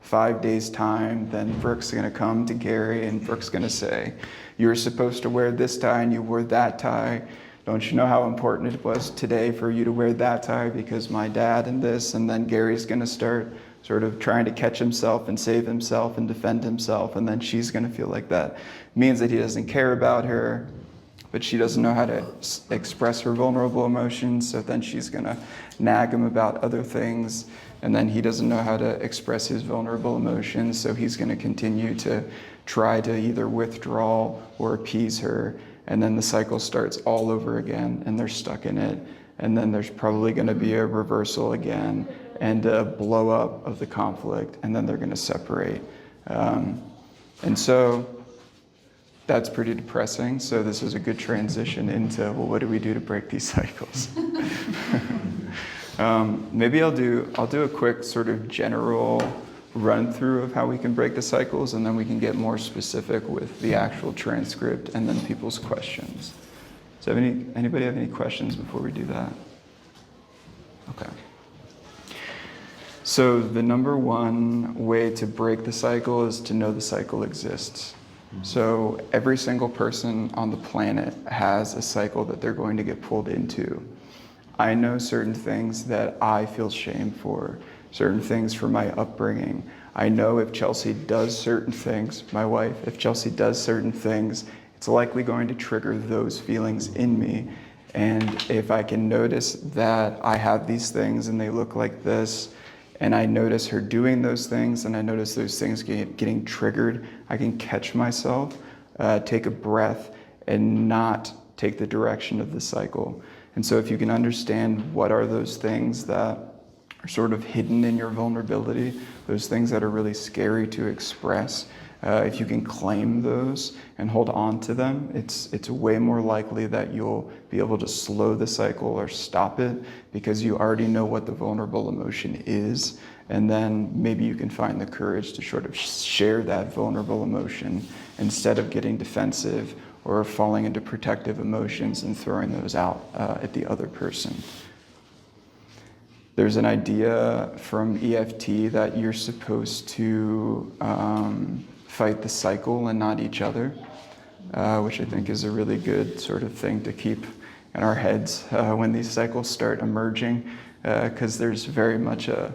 5 days time, then Brooke's going to come to Gary and Brooke's going to say, you were supposed to wear this tie and you wore that tie. Don't you know how important it was today for you to wear that tie because my dad and this? And then Gary's going to start sort of trying to catch himself and save himself and defend himself. And then she's going to feel like that means that he doesn't care about her, but she doesn't know how to express her vulnerable emotions. So then she's going to nag him about other things. And then he doesn't know how to express his vulnerable emotions. So he's going to continue to try to either withdraw or appease her. And then the cycle starts all over again, and they're stuck in it. And then there's probably going to be a reversal again and a blow up of the conflict. And then they're going to separate. And so that's pretty depressing. So this is a good transition into, well, what do we do to break these cycles? Maybe I'll do a quick sort of general run through of how we can break the cycles, and then we can get more specific with the actual transcript and then people's questions. So anybody have any questions before we do that? Okay. So the number one way to break the cycle is to know the cycle exists. So every single person on the planet has a cycle that they're going to get pulled into. I know certain things that I feel shame for, certain things from my upbringing. I know if Chelsea does certain things, my wife, if Chelsea does certain things, it's likely going to trigger those feelings in me. And if I can notice that I have these things and they look like this, and I notice her doing those things, and I notice those things getting triggered, I can catch myself, take a breath, and not take the direction of the cycle. And so if you can understand what are those things that are sort of hidden in your vulnerability, those things that are really scary to express, if you can claim those and hold on to them, it's way more likely that you'll be able to slow the cycle or stop it because you already know what the vulnerable emotion is. And then maybe you can find the courage to sort of share that vulnerable emotion instead of getting defensive or falling into protective emotions and throwing those out at the other person. There's an idea from EFT that you're supposed to fight the cycle and not each other, which I think is a really good sort of thing to keep in our heads when these cycles start emerging, because there's very much a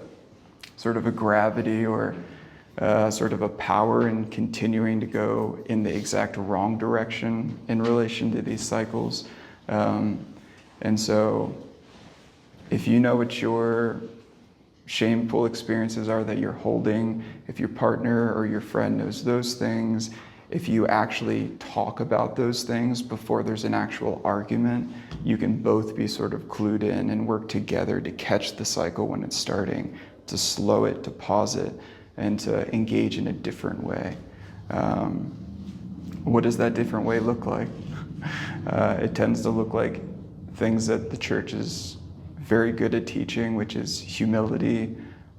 sort of a gravity or sort of a power in continuing to go in the exact wrong direction in relation to these cycles. And so if you know what your shameful experiences are that you're holding, if your partner or your friend knows those things, if you actually talk about those things before there's an actual argument, you can both be sort of clued in and work together to catch the cycle when it's starting, to slow it, to pause it, and to engage in a different way. What does that different way look like? It tends to look like things that the church is very good at teaching, which is humility,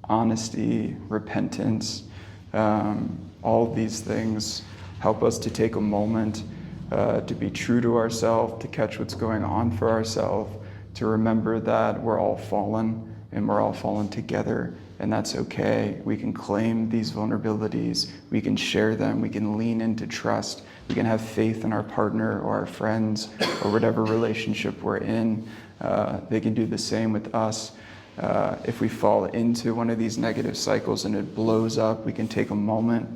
honesty, repentance. All of these things help us to take a moment to be true to ourselves, to catch what's going on for ourselves, to remember that we're all fallen and we're all fallen together, and that's okay. We can claim these vulnerabilities, we can share them, we can lean into trust, we can have faith in our partner or our friends or whatever relationship we're in. They can do the same with us. If we fall into one of these negative cycles and it blows up, we can take a moment,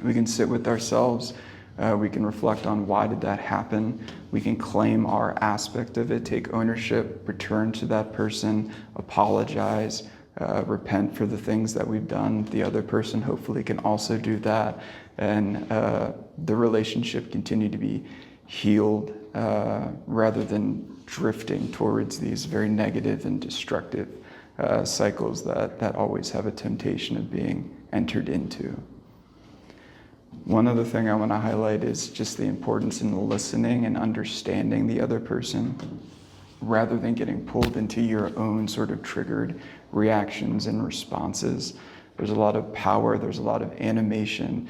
we can sit with ourselves, we can reflect on why did that happen, we can claim our aspect of it, take ownership, return to that person, apologize, repent for the things that we've done. The other person hopefully can also do that, and the relationship continue to be healed rather than drifting towards these very negative and destructive cycles that always have a temptation of being entered into. One other thing I want to highlight is just the importance in listening and understanding the other person rather than getting pulled into your own sort of triggered reactions and responses. There's a lot of power, there's a lot of animation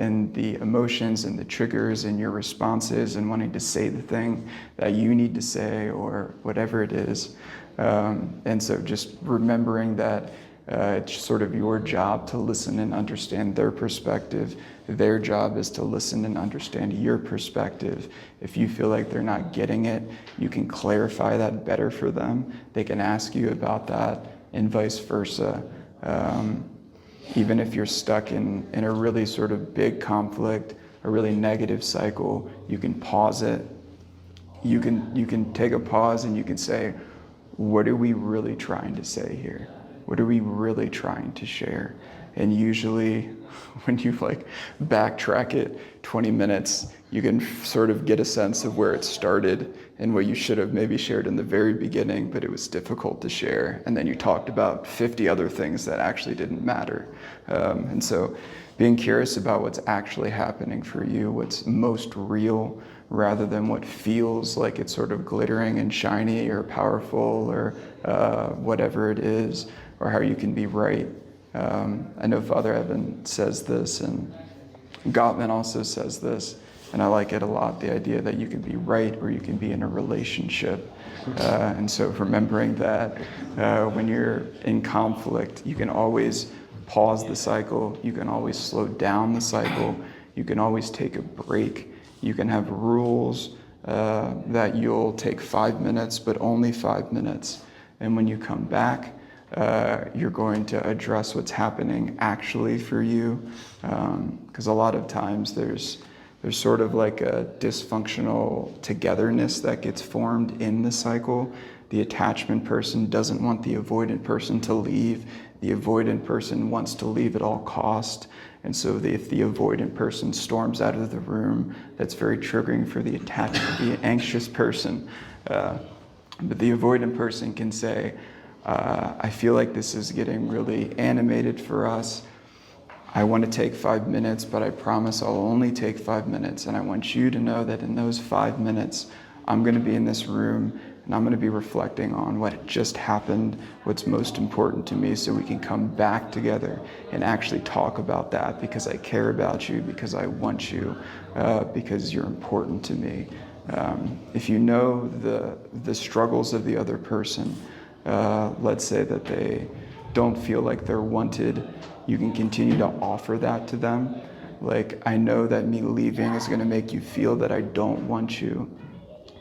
in the emotions and the triggers and your responses and wanting to say the thing that you need to say or whatever it is. And so just remembering that it's sort of your job to listen and understand their perspective. Their job is to listen and understand your perspective. If you feel like they're not getting it, you can clarify that better for them. They can ask you about that and vice versa. Even if you're stuck in a really sort of big conflict, a really negative cycle, you can pause it. You can take a pause and you can say, what are we really trying to say here? What are we really trying to share? And usually when you backtrack it 20 minutes, you can sort of get a sense of where it started and what you should have maybe shared in the very beginning, but it was difficult to share. And then you talked about 50 other things that actually didn't matter. And so being curious about what's actually happening for you, what's most real, rather than what feels like it's sort of glittering and shiny or powerful or whatever it is, or how you can be right. I know Father Evan says this, and Gottman also says this, and I like it a lot, the idea that you can be right or you can be in a relationship. And so remembering that when you're in conflict, you can always pause the cycle, you can always slow down the cycle, you can always take a break, you can have rules, that you'll take 5 minutes, but only 5 minutes. And when you come back, you're going to address what's happening actually for you. Because a lot of times there's sort of like a dysfunctional togetherness that gets formed in the cycle. The attachment person doesn't want the avoidant person to leave. The avoidant person wants to leave at all cost. And so if the avoidant person storms out of the room, that's very triggering for the anxious person. But the avoidant person can say, I feel like this is getting really animated for us. I want to take 5 minutes, but I promise I'll only take 5 minutes. And I want you to know that in those 5 minutes, I'm going to be in this room and I'm going to be reflecting on what just happened, what's most important to me, so we can come back together and actually talk about that, because I care about you, because I want you, because you're important to me. If you know the struggles of the other person, let's say that they don't feel like they're wanted, you can continue to offer that to them. Like, I know that me leaving is going to make you feel that I don't want you,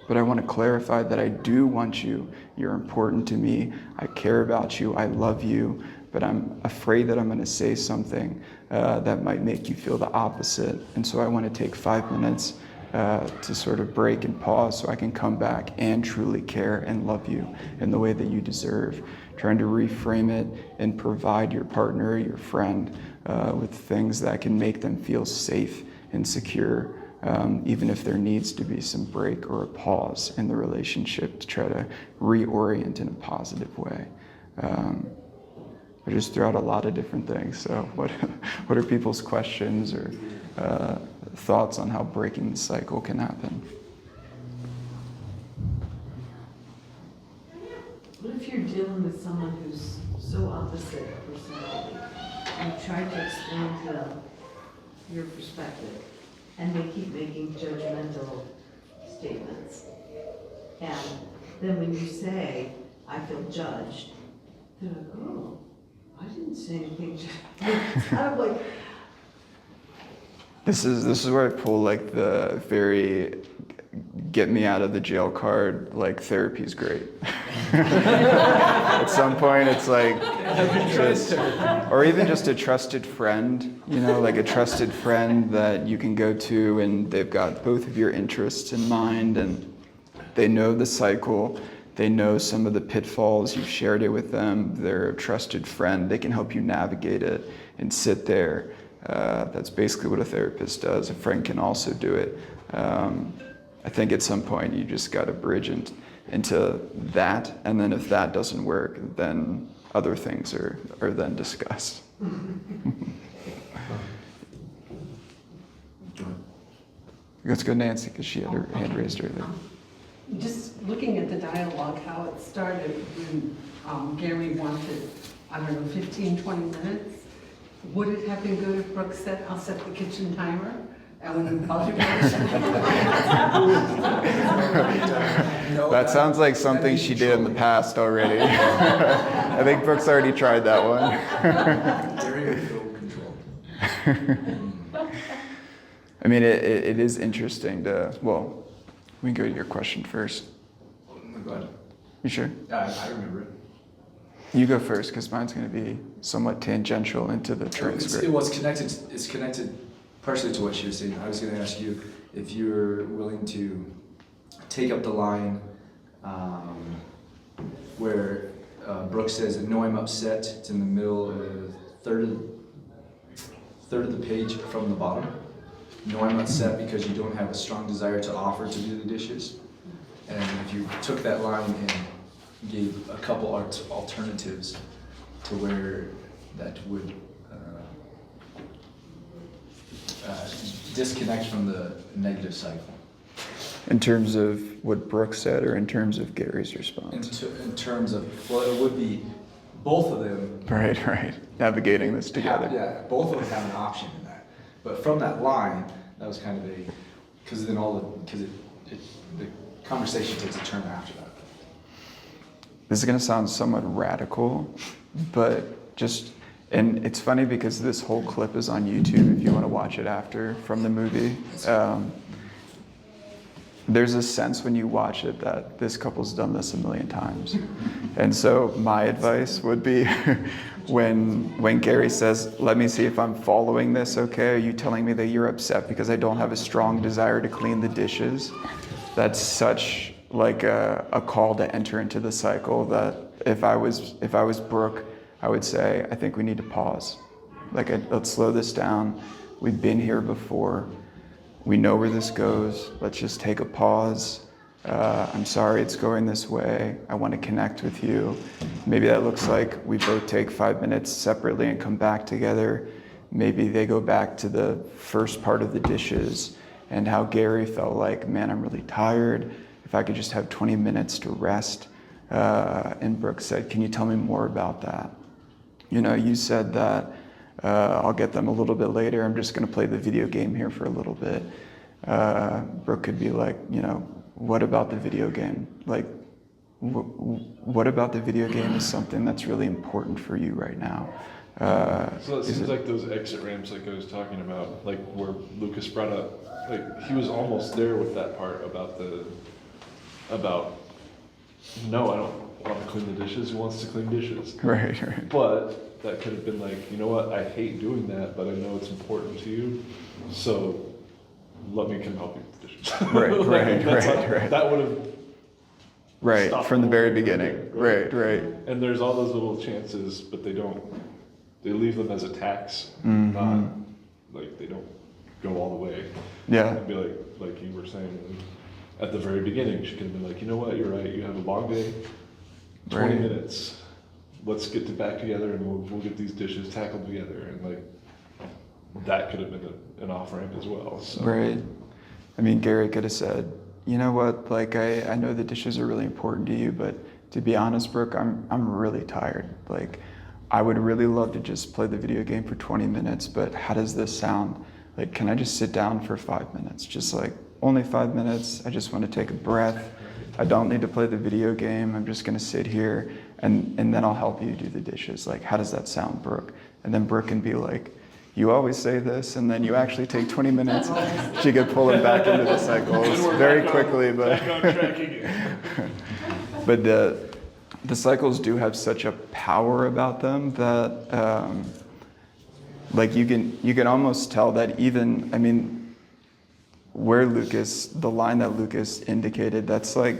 but I want to clarify that I do want you. You're important to me. I care about you. I love you. But I'm afraid that I'm going to say something that might make you feel the opposite. And so I want to take 5 minutes to sort of break and pause so I can come back and truly care and love you in the way that you deserve. Trying to reframe it and provide your partner, your friend, with things that can make them feel safe and secure, even if there needs to be some break or a pause in the relationship to try to reorient in a positive way. I just threw out a lot of different things. So what are people's questions or thoughts on how breaking the cycle can happen? What if you're dealing with someone who's so opposite personality? You try to explain to them your perspective, and they keep making judgmental statements. And then when you say, I feel judged, they're like, oh, I didn't say anything. It's kind of like... This is where I pull like the very get me out of the jail card, like therapy's great. At some point it's like, or even just a trusted friend, you know, like a trusted friend that you can go to and they've got both of your interests in mind and they know the cycle. They know some of the pitfalls, you've shared it with them, they're a trusted friend, they can help you navigate it and sit there. That's basically what a therapist does. A friend can also do it. I think at some point you just got to bridge into that, and then if that doesn't work, then other things are then discussed. Let's go Nancy, because she had her hand raised earlier. Just looking at the dialogue, how it started when Gary wanted, I don't know, 15, 20 minutes. Would it have been good if Brooke said, I'll set the kitchen timer? And when That sounds like something she did in the past already. I think Brooke's already tried that one. Very control. I mean, it is interesting to, well, we can go to your question first. Go ahead. You sure? I remember it. You go first, because mine's going to be somewhat tangential into the transcript. It's connected partially to what she was saying. I was going to ask you if you're willing to take up the line where Brooke says, "No, I'm upset." It's in the middle, third of the page from the bottom. "No, I'm upset because you don't have a strong desire to offer to do the dishes." And if you took that line and gave a couple alternatives to where that would disconnect from the negative cycle. In terms of what Brooke said, or in terms of Gary's response? In terms of, well, it would be both of them. Right. Navigating this together. Yeah, both of them have an option in that. But from that line, that was kind of because then the conversation takes a turn after that. This is going to sound somewhat radical, but and it's funny because this whole clip is on YouTube if you want to watch it after from the movie. there's a sense when you watch it that this couple's done this a million times. And so my advice would be when Gary says, let me see if I'm following this okay, are you telling me that you're upset because I don't have a strong desire to clean the dishes? That's such like a call to enter into the cycle that if I was Brooke, I would say, I think we need to pause. Like, let's slow this down. We've been here before. We know where this goes. Let's just take a pause. I'm sorry it's going this way. I want to connect with you. Maybe that looks like we both take 5 minutes separately and come back together. Maybe they go back to the first part of the dishes and how Gary felt like, man, I'm really tired. If I could just have 20 minutes to rest. And Brooke said, can you tell me more about that? You know, you said that I'll get them a little bit later. I'm just going to play the video game here for a little bit. Brooke could be like, you know, what about the video game? Like, what about the video game is something that's really important for you right now? So it seems like those exit ramps like I was talking about, like where Lucas brought up, like he was almost there with that part about no, I don't want to clean the dishes, who wants to clean dishes? Right. But that could have been like, you know what, I hate doing that, but I know it's important to you, so let me come help you with the dishes. Right. That would have right from the very beginning. Right. Right. And there's all those little chances, but they leave them as attacks, Mm-hmm. not like they don't go all the way. Yeah. And be like you were saying, at the very beginning, she could have been like, you know what, you're right, you have a long day, 20 Right. minutes, let's get back together and we'll get these dishes tackled together. And like, that could have been an off-ramp as well. So. Right. I mean, Gary could have said, you know what, like I know the dishes are really important to you, but to be honest, Brooke, I'm really tired. Like, I would really love to just play the video game for 20 minutes, but how does this sound? Like, can I just sit down for 5 minutes? Just like, only 5 minutes. I just want to take a breath. I don't need to play the video game. I'm just going to sit here and then I'll help you do the dishes. Like, how does that sound, Brooke? And then Brooke can be like, you always say this, and then you actually take 20 minutes. She could pull him back into the cycles very quickly, but but the cycles do have such a power about them that like you can almost tell that even, I mean, where the line that Lucas indicated, that's like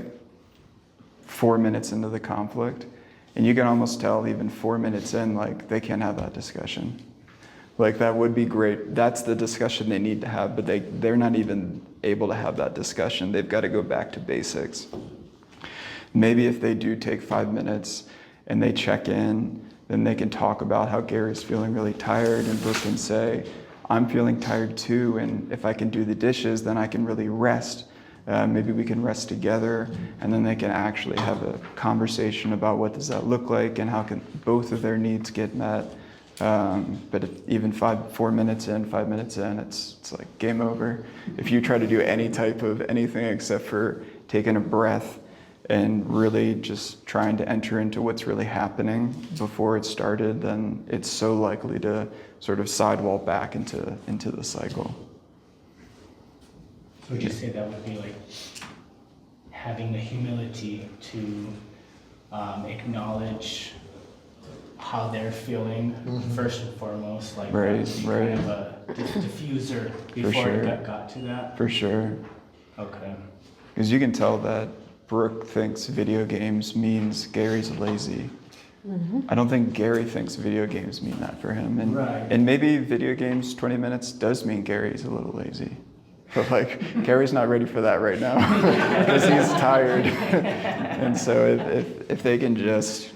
4 minutes into the conflict. And you can almost tell even 4 minutes in, like they can't have that discussion. Like that would be great. That's the discussion they need to have, but they're not even able to have that discussion. They've got to go back to basics. Maybe if they do take 5 minutes and they check in, then they can talk about how Gary's feeling really tired, and Brooke can say, I'm feeling tired too, and if I can do the dishes, then I can really rest. Maybe we can rest together, and then they can actually have a conversation about what does that look like and how can both of their needs get met. But even 4 minutes in, 5 minutes in, it's like game over. If you try to do any type of anything except for taking a breath and really just trying to enter into what's really happening before it started, then it's so likely to sort of sidewall back into the cycle. So would you say that would be like having the humility to acknowledge how they're feeling first and foremost, like Right. kind of a diffuser before sure. it got to that? For sure. Okay. Because you can tell that Brooke thinks video games means Gary's lazy. I don't think Gary thinks video games mean that for him. And, Right. and maybe video games 20 minutes does mean Gary's a little lazy. But like, Gary's not ready for that right now because he's tired. And so if they can just,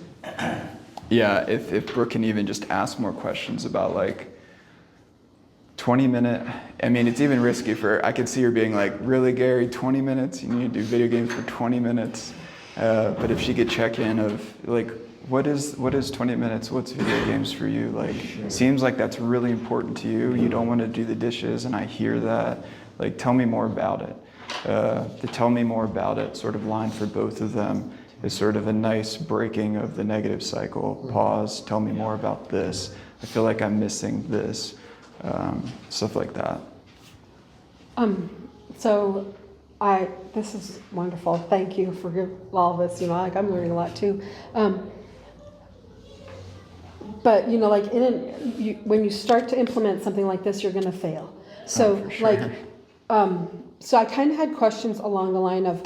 if Brooke can even just ask more questions about like 20-minute, I mean, it's even risky I could see her being like, really, Gary, 20 minutes? You need to do video games for 20 minutes? But if she could check in of like, what is 20 minutes? What's video games for you? Like, seems like that's really important to you. You don't want to do the dishes, and I hear that. Like, tell me more about it. The tell me more about it sort of line for both of them is sort of a nice breaking of the negative cycle. Pause, tell me more about this. I feel like I'm missing this. Stuff like that. So This is wonderful. Thank you for all this. Like I'm learning a lot too. But like when you start to implement something like this, you're going to fail. So for sure. So I kind of had questions along the line of,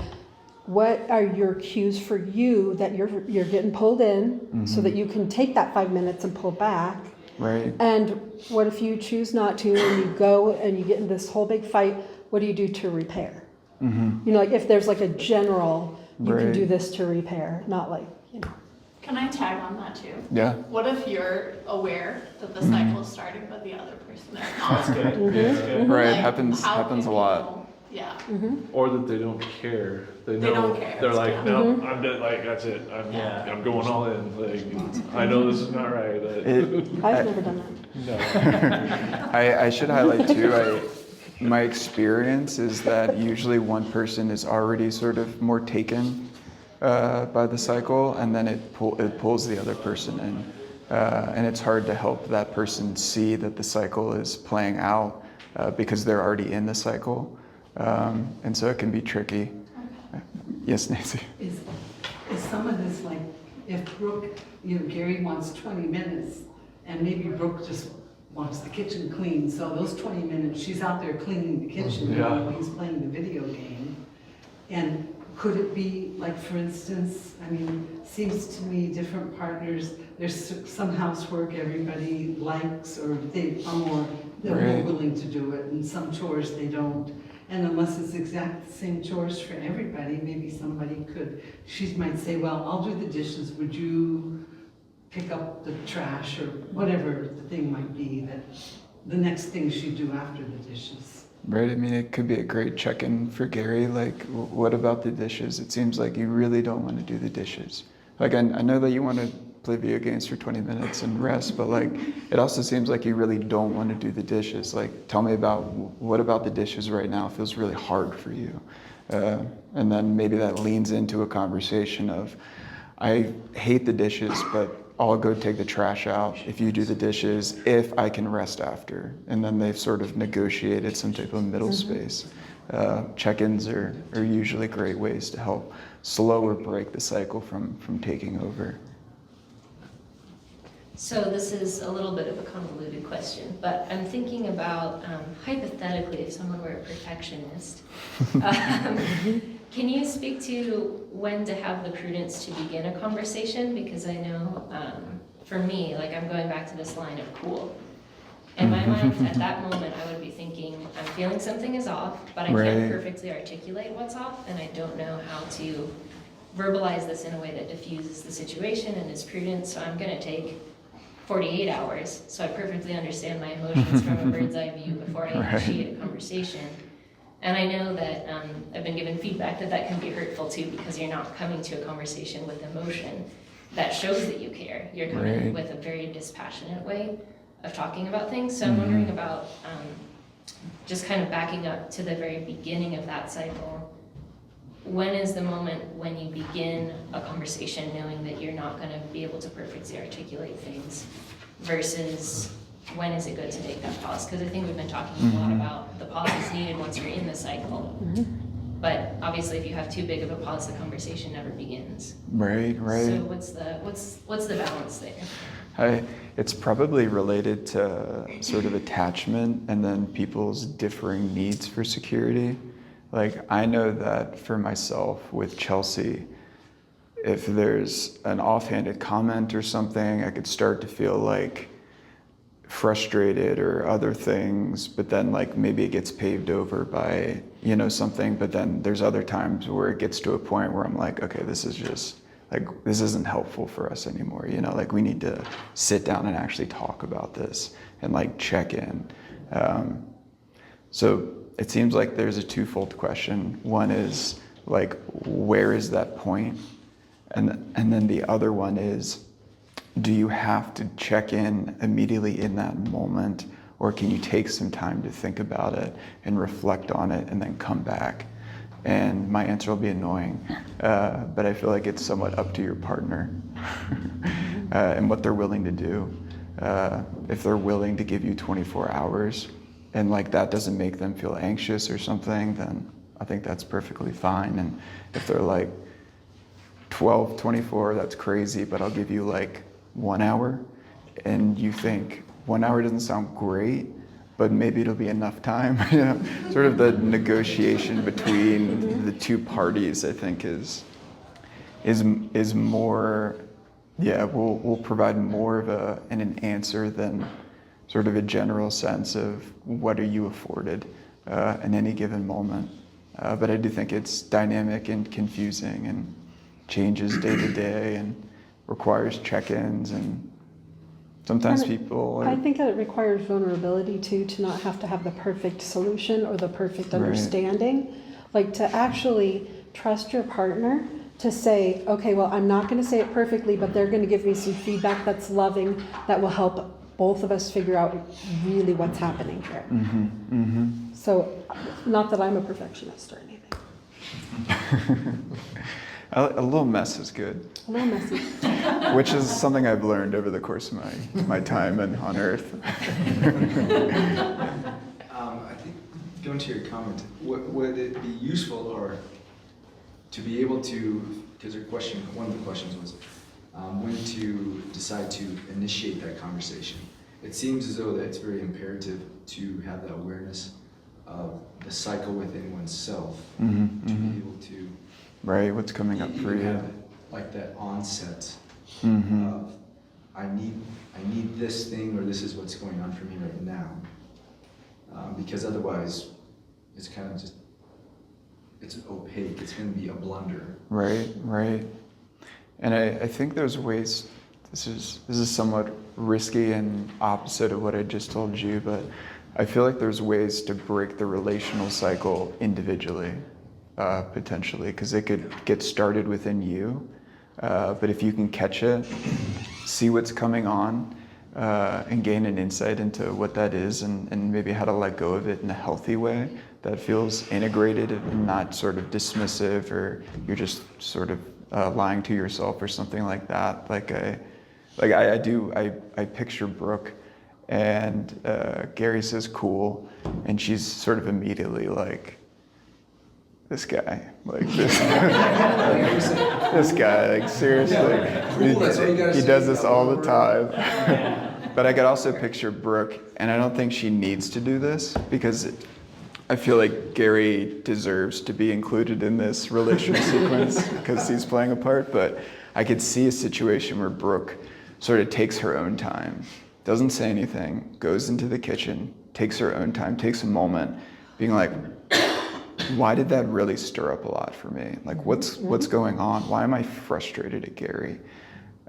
what are your cues for you that you're getting pulled in so that you can take that 5 minutes and pull back? Right. And what if you choose not to and you go and you get in this whole big fight? What do you do to repair? Like if there's like a general, you can Right. do this to repair, not like, Can I tag on that too? Yeah. What if you're aware that the cycle is starting, but the other person is not? That's good. That's good. Right. Like, happens how a can lot. people- Yeah. Or that they don't care. They know. don't care. They're like, Yeah. no, I'm dead. Like that's it. Yeah. I'm going all in. Like I know this is not right. But I've never done that. no. I should highlight too, my experience is that usually one person is already sort of more taken by the cycle, and then it pulls the other person in. And it's hard to help that person see that the cycle is playing out because they're already in the cycle. And so it can be tricky. Yes, Nancy? Is some of this like, if Brooke, Gary wants 20 minutes, and maybe Brooke just wants the kitchen clean, so those 20 minutes, she's out there cleaning the kitchen while he's playing the video game. And could it be, like, for instance, seems to me different partners, there's some housework everybody likes, or they're more willing to do it, and some chores they don't. And unless it's exact the same chores for everybody, maybe she might say, well, I'll do the dishes, would you pick up the trash, or whatever the thing might be, that the next thing she'd do after the dishes. Right, it could be a great check-in for Gary, like, what about the dishes? It seems like you really don't want to do the dishes. Like, I know that you want to play video games for 20 minutes and rest, but like, it also seems like you really don't want to do the dishes. Like, tell me what about the dishes right now feels really hard for you? And then maybe that leans into a conversation of, I hate the dishes, but I'll go take the trash out if you do the dishes, if I can rest after. And then they've sort of negotiated some type of middle space. Check-ins are usually great ways to help slow or break the cycle from taking over. So this is a little bit of a convoluted question, but I'm thinking about, hypothetically, if someone were a perfectionist, can you speak to when to have the prudence to begin a conversation? Because I know, for me, like I'm going back to this line of cool. In my mind, at that moment, I would be thinking, I'm feeling something is off, but I can't perfectly articulate what's off, and I don't know how to verbalize this in a way that diffuses the situation and is prudent, so I'm gonna take 48 hours, so I perfectly understand my emotions from a bird's eye view before I initiate a conversation. And I know that I've been given feedback that can be hurtful too, because you're not coming to a conversation with emotion that shows that you care. You're coming with a very dispassionate way of talking about things. So I'm wondering about just kind of backing up to the very beginning of that cycle. When is the moment when you begin a conversation knowing that you're not going to be able to perfectly articulate things versus when is it good to take that pause? Because I think we've been talking a lot about the pause is needed once you're in the cycle. But obviously if you have too big of a pause, the conversation never begins. Right. So what's the balance there? It's probably related to sort of attachment and then people's differing needs for security. Like, I know that for myself with Chelsea, if there's an offhanded comment or something, I could start to feel like frustrated or other things, but then like maybe it gets paved over by, something, but then there's other times where it gets to a point where I'm like, okay, this isn't helpful for us anymore. Like we need to sit down and actually talk about this and like check in. So it seems like there's a twofold question. One is like, where is that point? And then the other one is, do you have to check in immediately in that moment, or can you take some time to think about it and reflect on it and then come back? And my answer will be annoying, but I feel like it's somewhat up to your partner and what they're willing to do. If they're willing to give you 24 hours and like that doesn't make them feel anxious or something, then I think that's perfectly fine. And if they're like 12, 24, that's crazy, but I'll give you like 1 hour, and you think 1 hour doesn't sound great, but maybe it'll be enough time. You know, sort of the negotiation between the two parties, I think, is more. Yeah, will provide more of an answer than sort of a general sense of what are you afforded in any given moment. But I do think it's dynamic and confusing and changes day to day and requires check-ins, and sometimes people I think that it requires vulnerability too, to not have to have the perfect solution or the perfect understanding. Like to actually trust your partner to say, okay, well, I'm not going to say it perfectly, but they're going to give me some feedback that's loving, that will help both of us figure out really what's happening here. So, not that I'm a perfectionist or anything. a little mess is good, A little messy. which is something I've learned over the course of my time on Earth. I think, going to your comment, would it be useful or to be able to, because one of the questions was when to decide to initiate that conversation. It seems as though that it's very imperative to have that awareness of the cycle within oneself to be able to Right, what's coming up for you? have like that onset of I need this thing, or this is what's going on for me right now, because otherwise it's kind of just, it's opaque, it's going to be a blunder. Right. And I think there's ways, this is somewhat risky and opposite of what I just told you, but I feel like there's ways to break the relational cycle individually, potentially, because it could get started within you, but if you can catch it, see what's coming on, and gain an insight into what that is, and maybe how to let go of it in a healthy way that feels integrated and not sort of dismissive, or you're just sort of lying to yourself or something like that. I picture Brooke, and Gary says cool, and she's sort of immediately like, this guy, this guy, like seriously, he does this all the time. But I could also picture Brooke, and I don't think she needs to do this, because I feel like Gary deserves to be included in this relational sequence because he's playing a part, but I could see a situation where Brooke sort of takes her own time, doesn't say anything, goes into the kitchen, takes her own time, takes a moment, being like, why did that really stir up a lot for me? Like, what's going on? Why am I frustrated at Gary?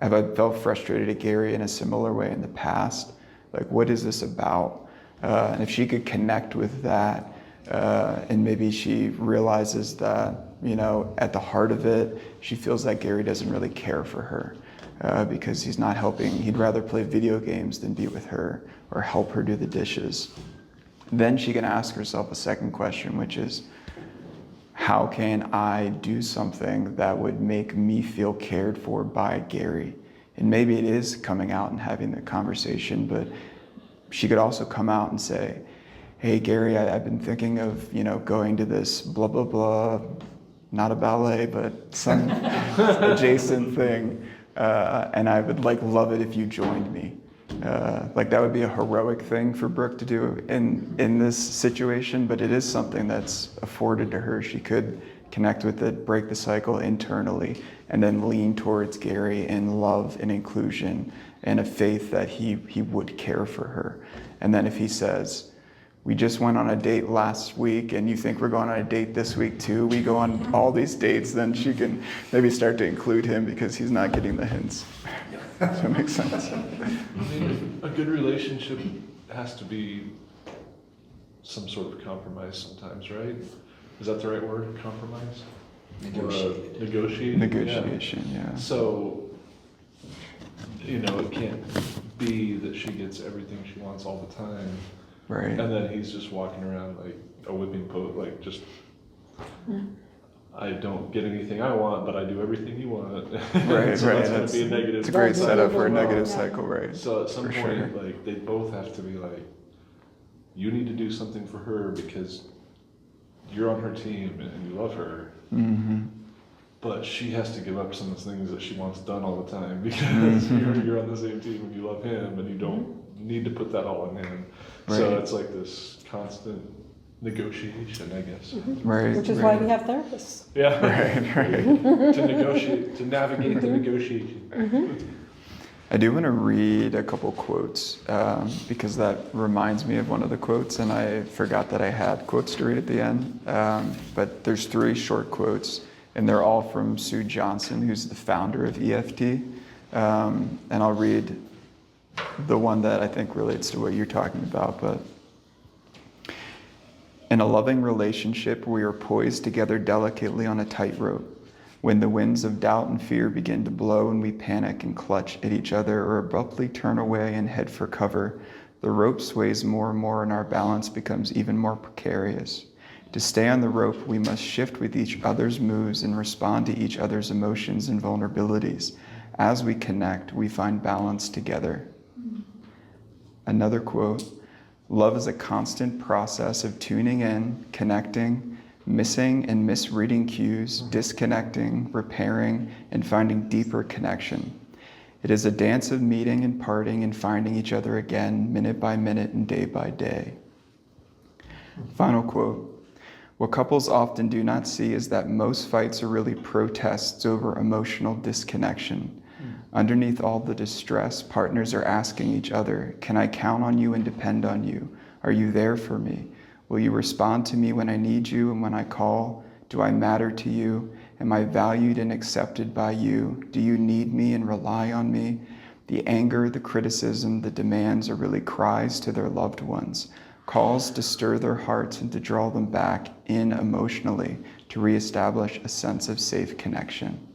Have I felt frustrated at Gary in a similar way in the past? Like, what is this about? And if she could connect with that, and maybe she realizes that, at the heart of it, she feels that Gary doesn't really care for her, because he's not helping. He'd rather play video games than be with her or help her do the dishes. Then she can ask herself a second question, which is, how can I do something that would make me feel cared for by Gary? And maybe it is coming out and having the conversation, but she could also come out and say, hey, Gary, I've been thinking of, going to this blah, blah, blah, not a ballet, but some adjacent thing. And I would love it if you joined me. That would be a heroic thing for Brooke to do in this situation, but it is something that's afforded to her. She could connect with it, break the cycle internally, and then lean towards Gary in love and inclusion and a faith that he would care for her. And then if he says, we just went on a date last week and you think we're going on a date this week too, we go on all these dates, then she can maybe start to include him because he's not getting the hints. Does that make sense? I mean, a good relationship has to be some sort of compromise sometimes, right? Is that the right word, compromise? Negotiation. Negotiation, yeah. So, it can't be that she gets everything she wants all the time. Right. And then he's just walking around like a whipping post, I don't get anything I want, but I do everything you want. Right, So right. that's gonna be a negative. It's a great cycle setup for a as well. negative cycle, right? So at some For point, sure. they both have to be like, you need to do something for her because you're on her team and you love her, Mm-hmm. but she has to give up some of the things that she wants done all the time because you're on the same team and you love him and you don't need to put that all on him. So Right. it's like this constant negotiation, I guess. Right. Which is why we have therapists. Yeah. Right. To negotiate, to navigate the negotiation. I do want to read a couple quotes because that reminds me of one of the quotes, and I forgot that I had quotes to read at the end. But there's 3 short quotes, and they're all from Sue Johnson, who's the founder of EFT. And I'll read the one that I think relates to what you're talking about. But in a loving relationship, we are poised together delicately on a tightrope. When the winds of doubt and fear begin to blow and we panic and clutch at each other or abruptly turn away and head for cover, the rope sways more and more and our balance becomes even more precarious. To stay on the rope, we must shift with each other's moves and respond to each other's emotions and vulnerabilities. As we connect, we find balance together. Another quote, love is a constant process of tuning in, connecting, missing and misreading cues, disconnecting, repairing, and finding deeper connection. It is a dance of meeting and parting and finding each other again, minute by minute and day by day. Final quote. What couples often do not see is that most fights are really protests over emotional disconnection. Underneath all the distress, partners are asking each other, can I count on you and depend on you? Are you there for me? Will you respond to me when I need you and when I call? Do I matter to you? Am I valued and accepted by you? Do you need me and rely on me? The anger, the criticism, the demands are really cries to their loved ones, calls to stir their hearts and to draw them back in emotionally to reestablish a sense of safe connection.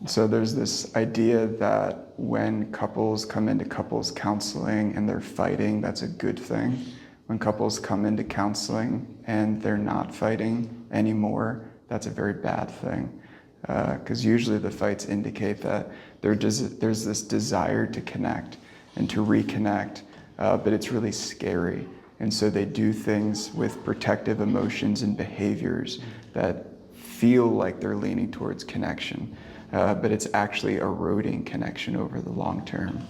So there's this idea that when couples come into couples counseling and they're fighting, that's a good thing. When couples come into counseling and they're not fighting anymore, that's a very bad thing. Because usually the fights indicate that there's this desire to connect and to reconnect, but it's really scary. And so they do things with protective emotions and behaviors that feel like they're leaning towards connection, but it's actually eroding connection over the long term.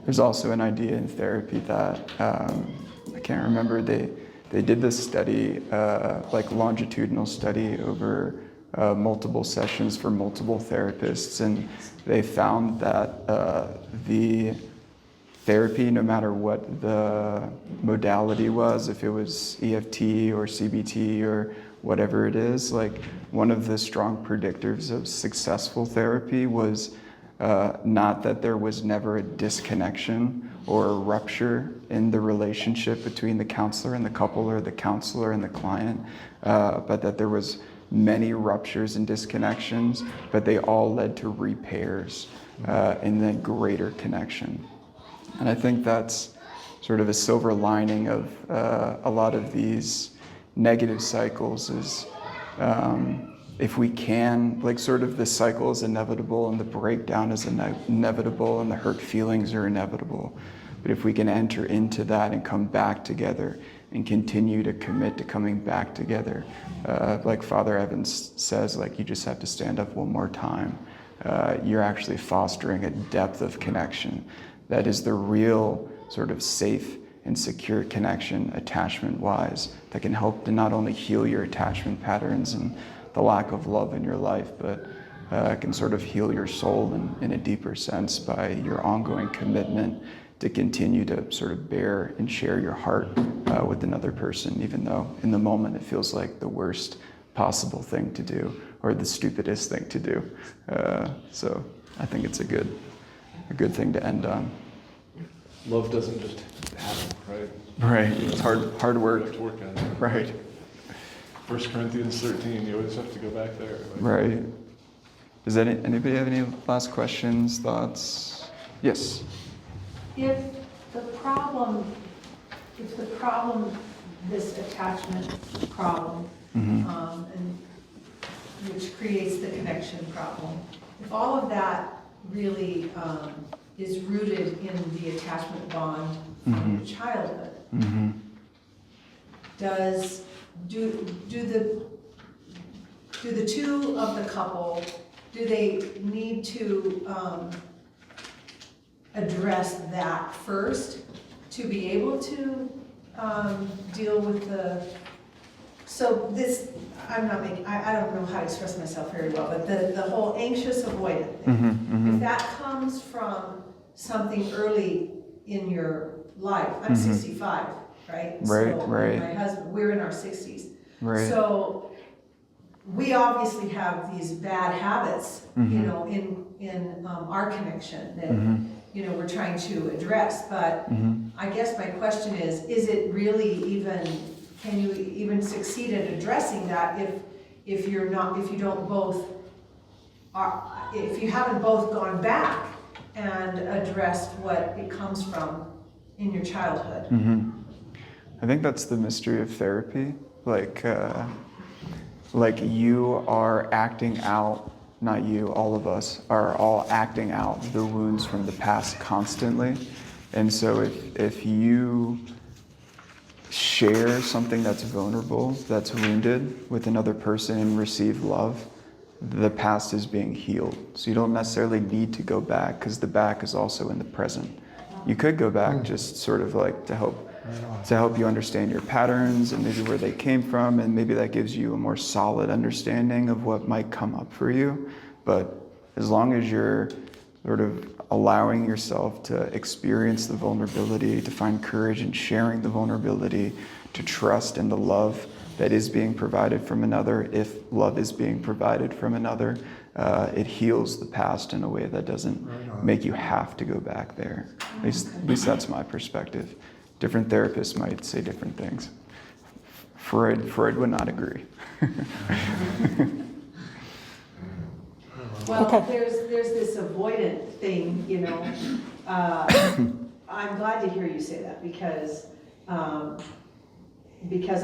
There's also an idea in therapy that, I can't remember, they did this study, like longitudinal study over multiple sessions for multiple therapists, and they found that the therapy, no matter what the modality was, if it was EFT or CBT or whatever it is, like one of the strong predictors of successful therapy was not that there was never a disconnection or a rupture in the relationship between the counselor and the couple or the counselor and the client, but that there was many ruptures and disconnections, but they all led to repairs and then greater connection. And I think that's sort of a silver lining of a lot of these negative cycles is if we can, like sort of the cycle is inevitable and the breakdown is inevitable and the hurt feelings are inevitable. But if we can enter into that and come back together and continue to commit to coming back together, like Father Evans says, like you just have to stand up one more time. You're actually fostering a depth of connection that is the real sort of safe and secure connection attachment-wise that can help to not only heal your attachment patterns and the lack of love in your life, but can sort of heal your soul in a deeper sense by your ongoing commitment to continue to sort of bear and share your heart with another person, even though in the moment it feels like the worst possible thing to do or the stupidest thing to do. So I think it's a good thing to end on. Love doesn't just happen, right? Right, it's hard work. You have to work on it. Right. 1 Corinthians 13, you always have to go back there. Right. Does anybody have any last questions, thoughts? Yes. If the problem, this attachment problem, and which creates the connection problem, if all of that really is rooted in the attachment bond from childhood, do the two of the couple, do they need to address that first to be able to deal with the, so this, I don't know how to express myself very well, but the whole anxious avoidant thing, if that comes from something early in your life, I'm 65, right? Right, So, right. My husband, we're in our 60s. Right. So we obviously have these bad habits, you know, in our connection that, you know, we're trying to address. But I guess my question is it really even, can you even succeed at addressing that if you don't both, if you haven't both gone back and addressed what it comes from in your childhood? I think that's the mystery of therapy. Like you are acting out, not you, all of us are all acting out the wounds from the past constantly. And so if you share something that's vulnerable, that's wounded with another person and receive love, the past is being healed. So you don't necessarily need to go back, because the back is also in the present. You could go back just sort of like to help you understand your patterns and maybe where they came from, and maybe that gives you a more solid understanding of what might come up for you. But as long as you're sort of allowing yourself to experience the vulnerability, to find courage in sharing the vulnerability, to trust in the love that is being provided from another, if love is being provided from another, it heals the past in a way that doesn't make you have to go back there. At least that's my perspective. Different therapists might say different things. Freud would not agree. Well, there's this avoidant thing, you know. I'm glad to hear you say that because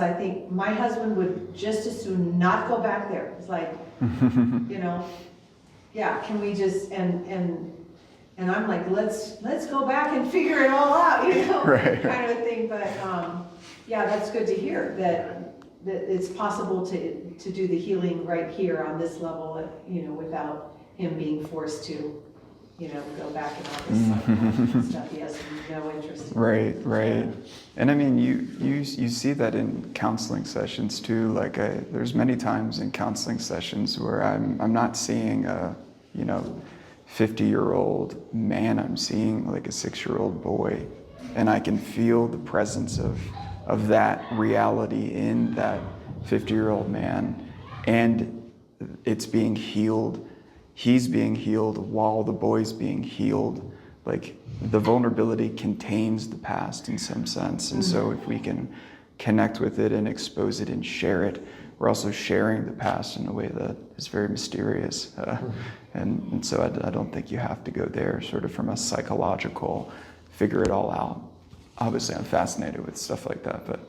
I think my husband would just as soon not go back there. It's like, you know, yeah, can we just, and I'm like, let's go back and figure it all out, you know, Right. kind of a thing. But yeah, that's good to hear that it's possible to do the healing right here on this level, you know, without him being forced to, you know, go back and all this stuff he has no interest in. Right. And I mean, you see that in counseling sessions too. Like there's many times in counseling sessions where I'm not seeing a, you know, 50-year-old man, I'm seeing like a 6-year-old boy, and I can feel the presence of that reality in that 50-year-old man, and it's being healed. He's being healed while the boy's being healed. Like the vulnerability contains the past in some sense, and so if we can connect with it and expose it and share it, we're also sharing the past in a way that is very mysterious. And so I don't think you have to go there sort of from a psychological, figure it all out. Obviously, I'm fascinated with stuff like that, but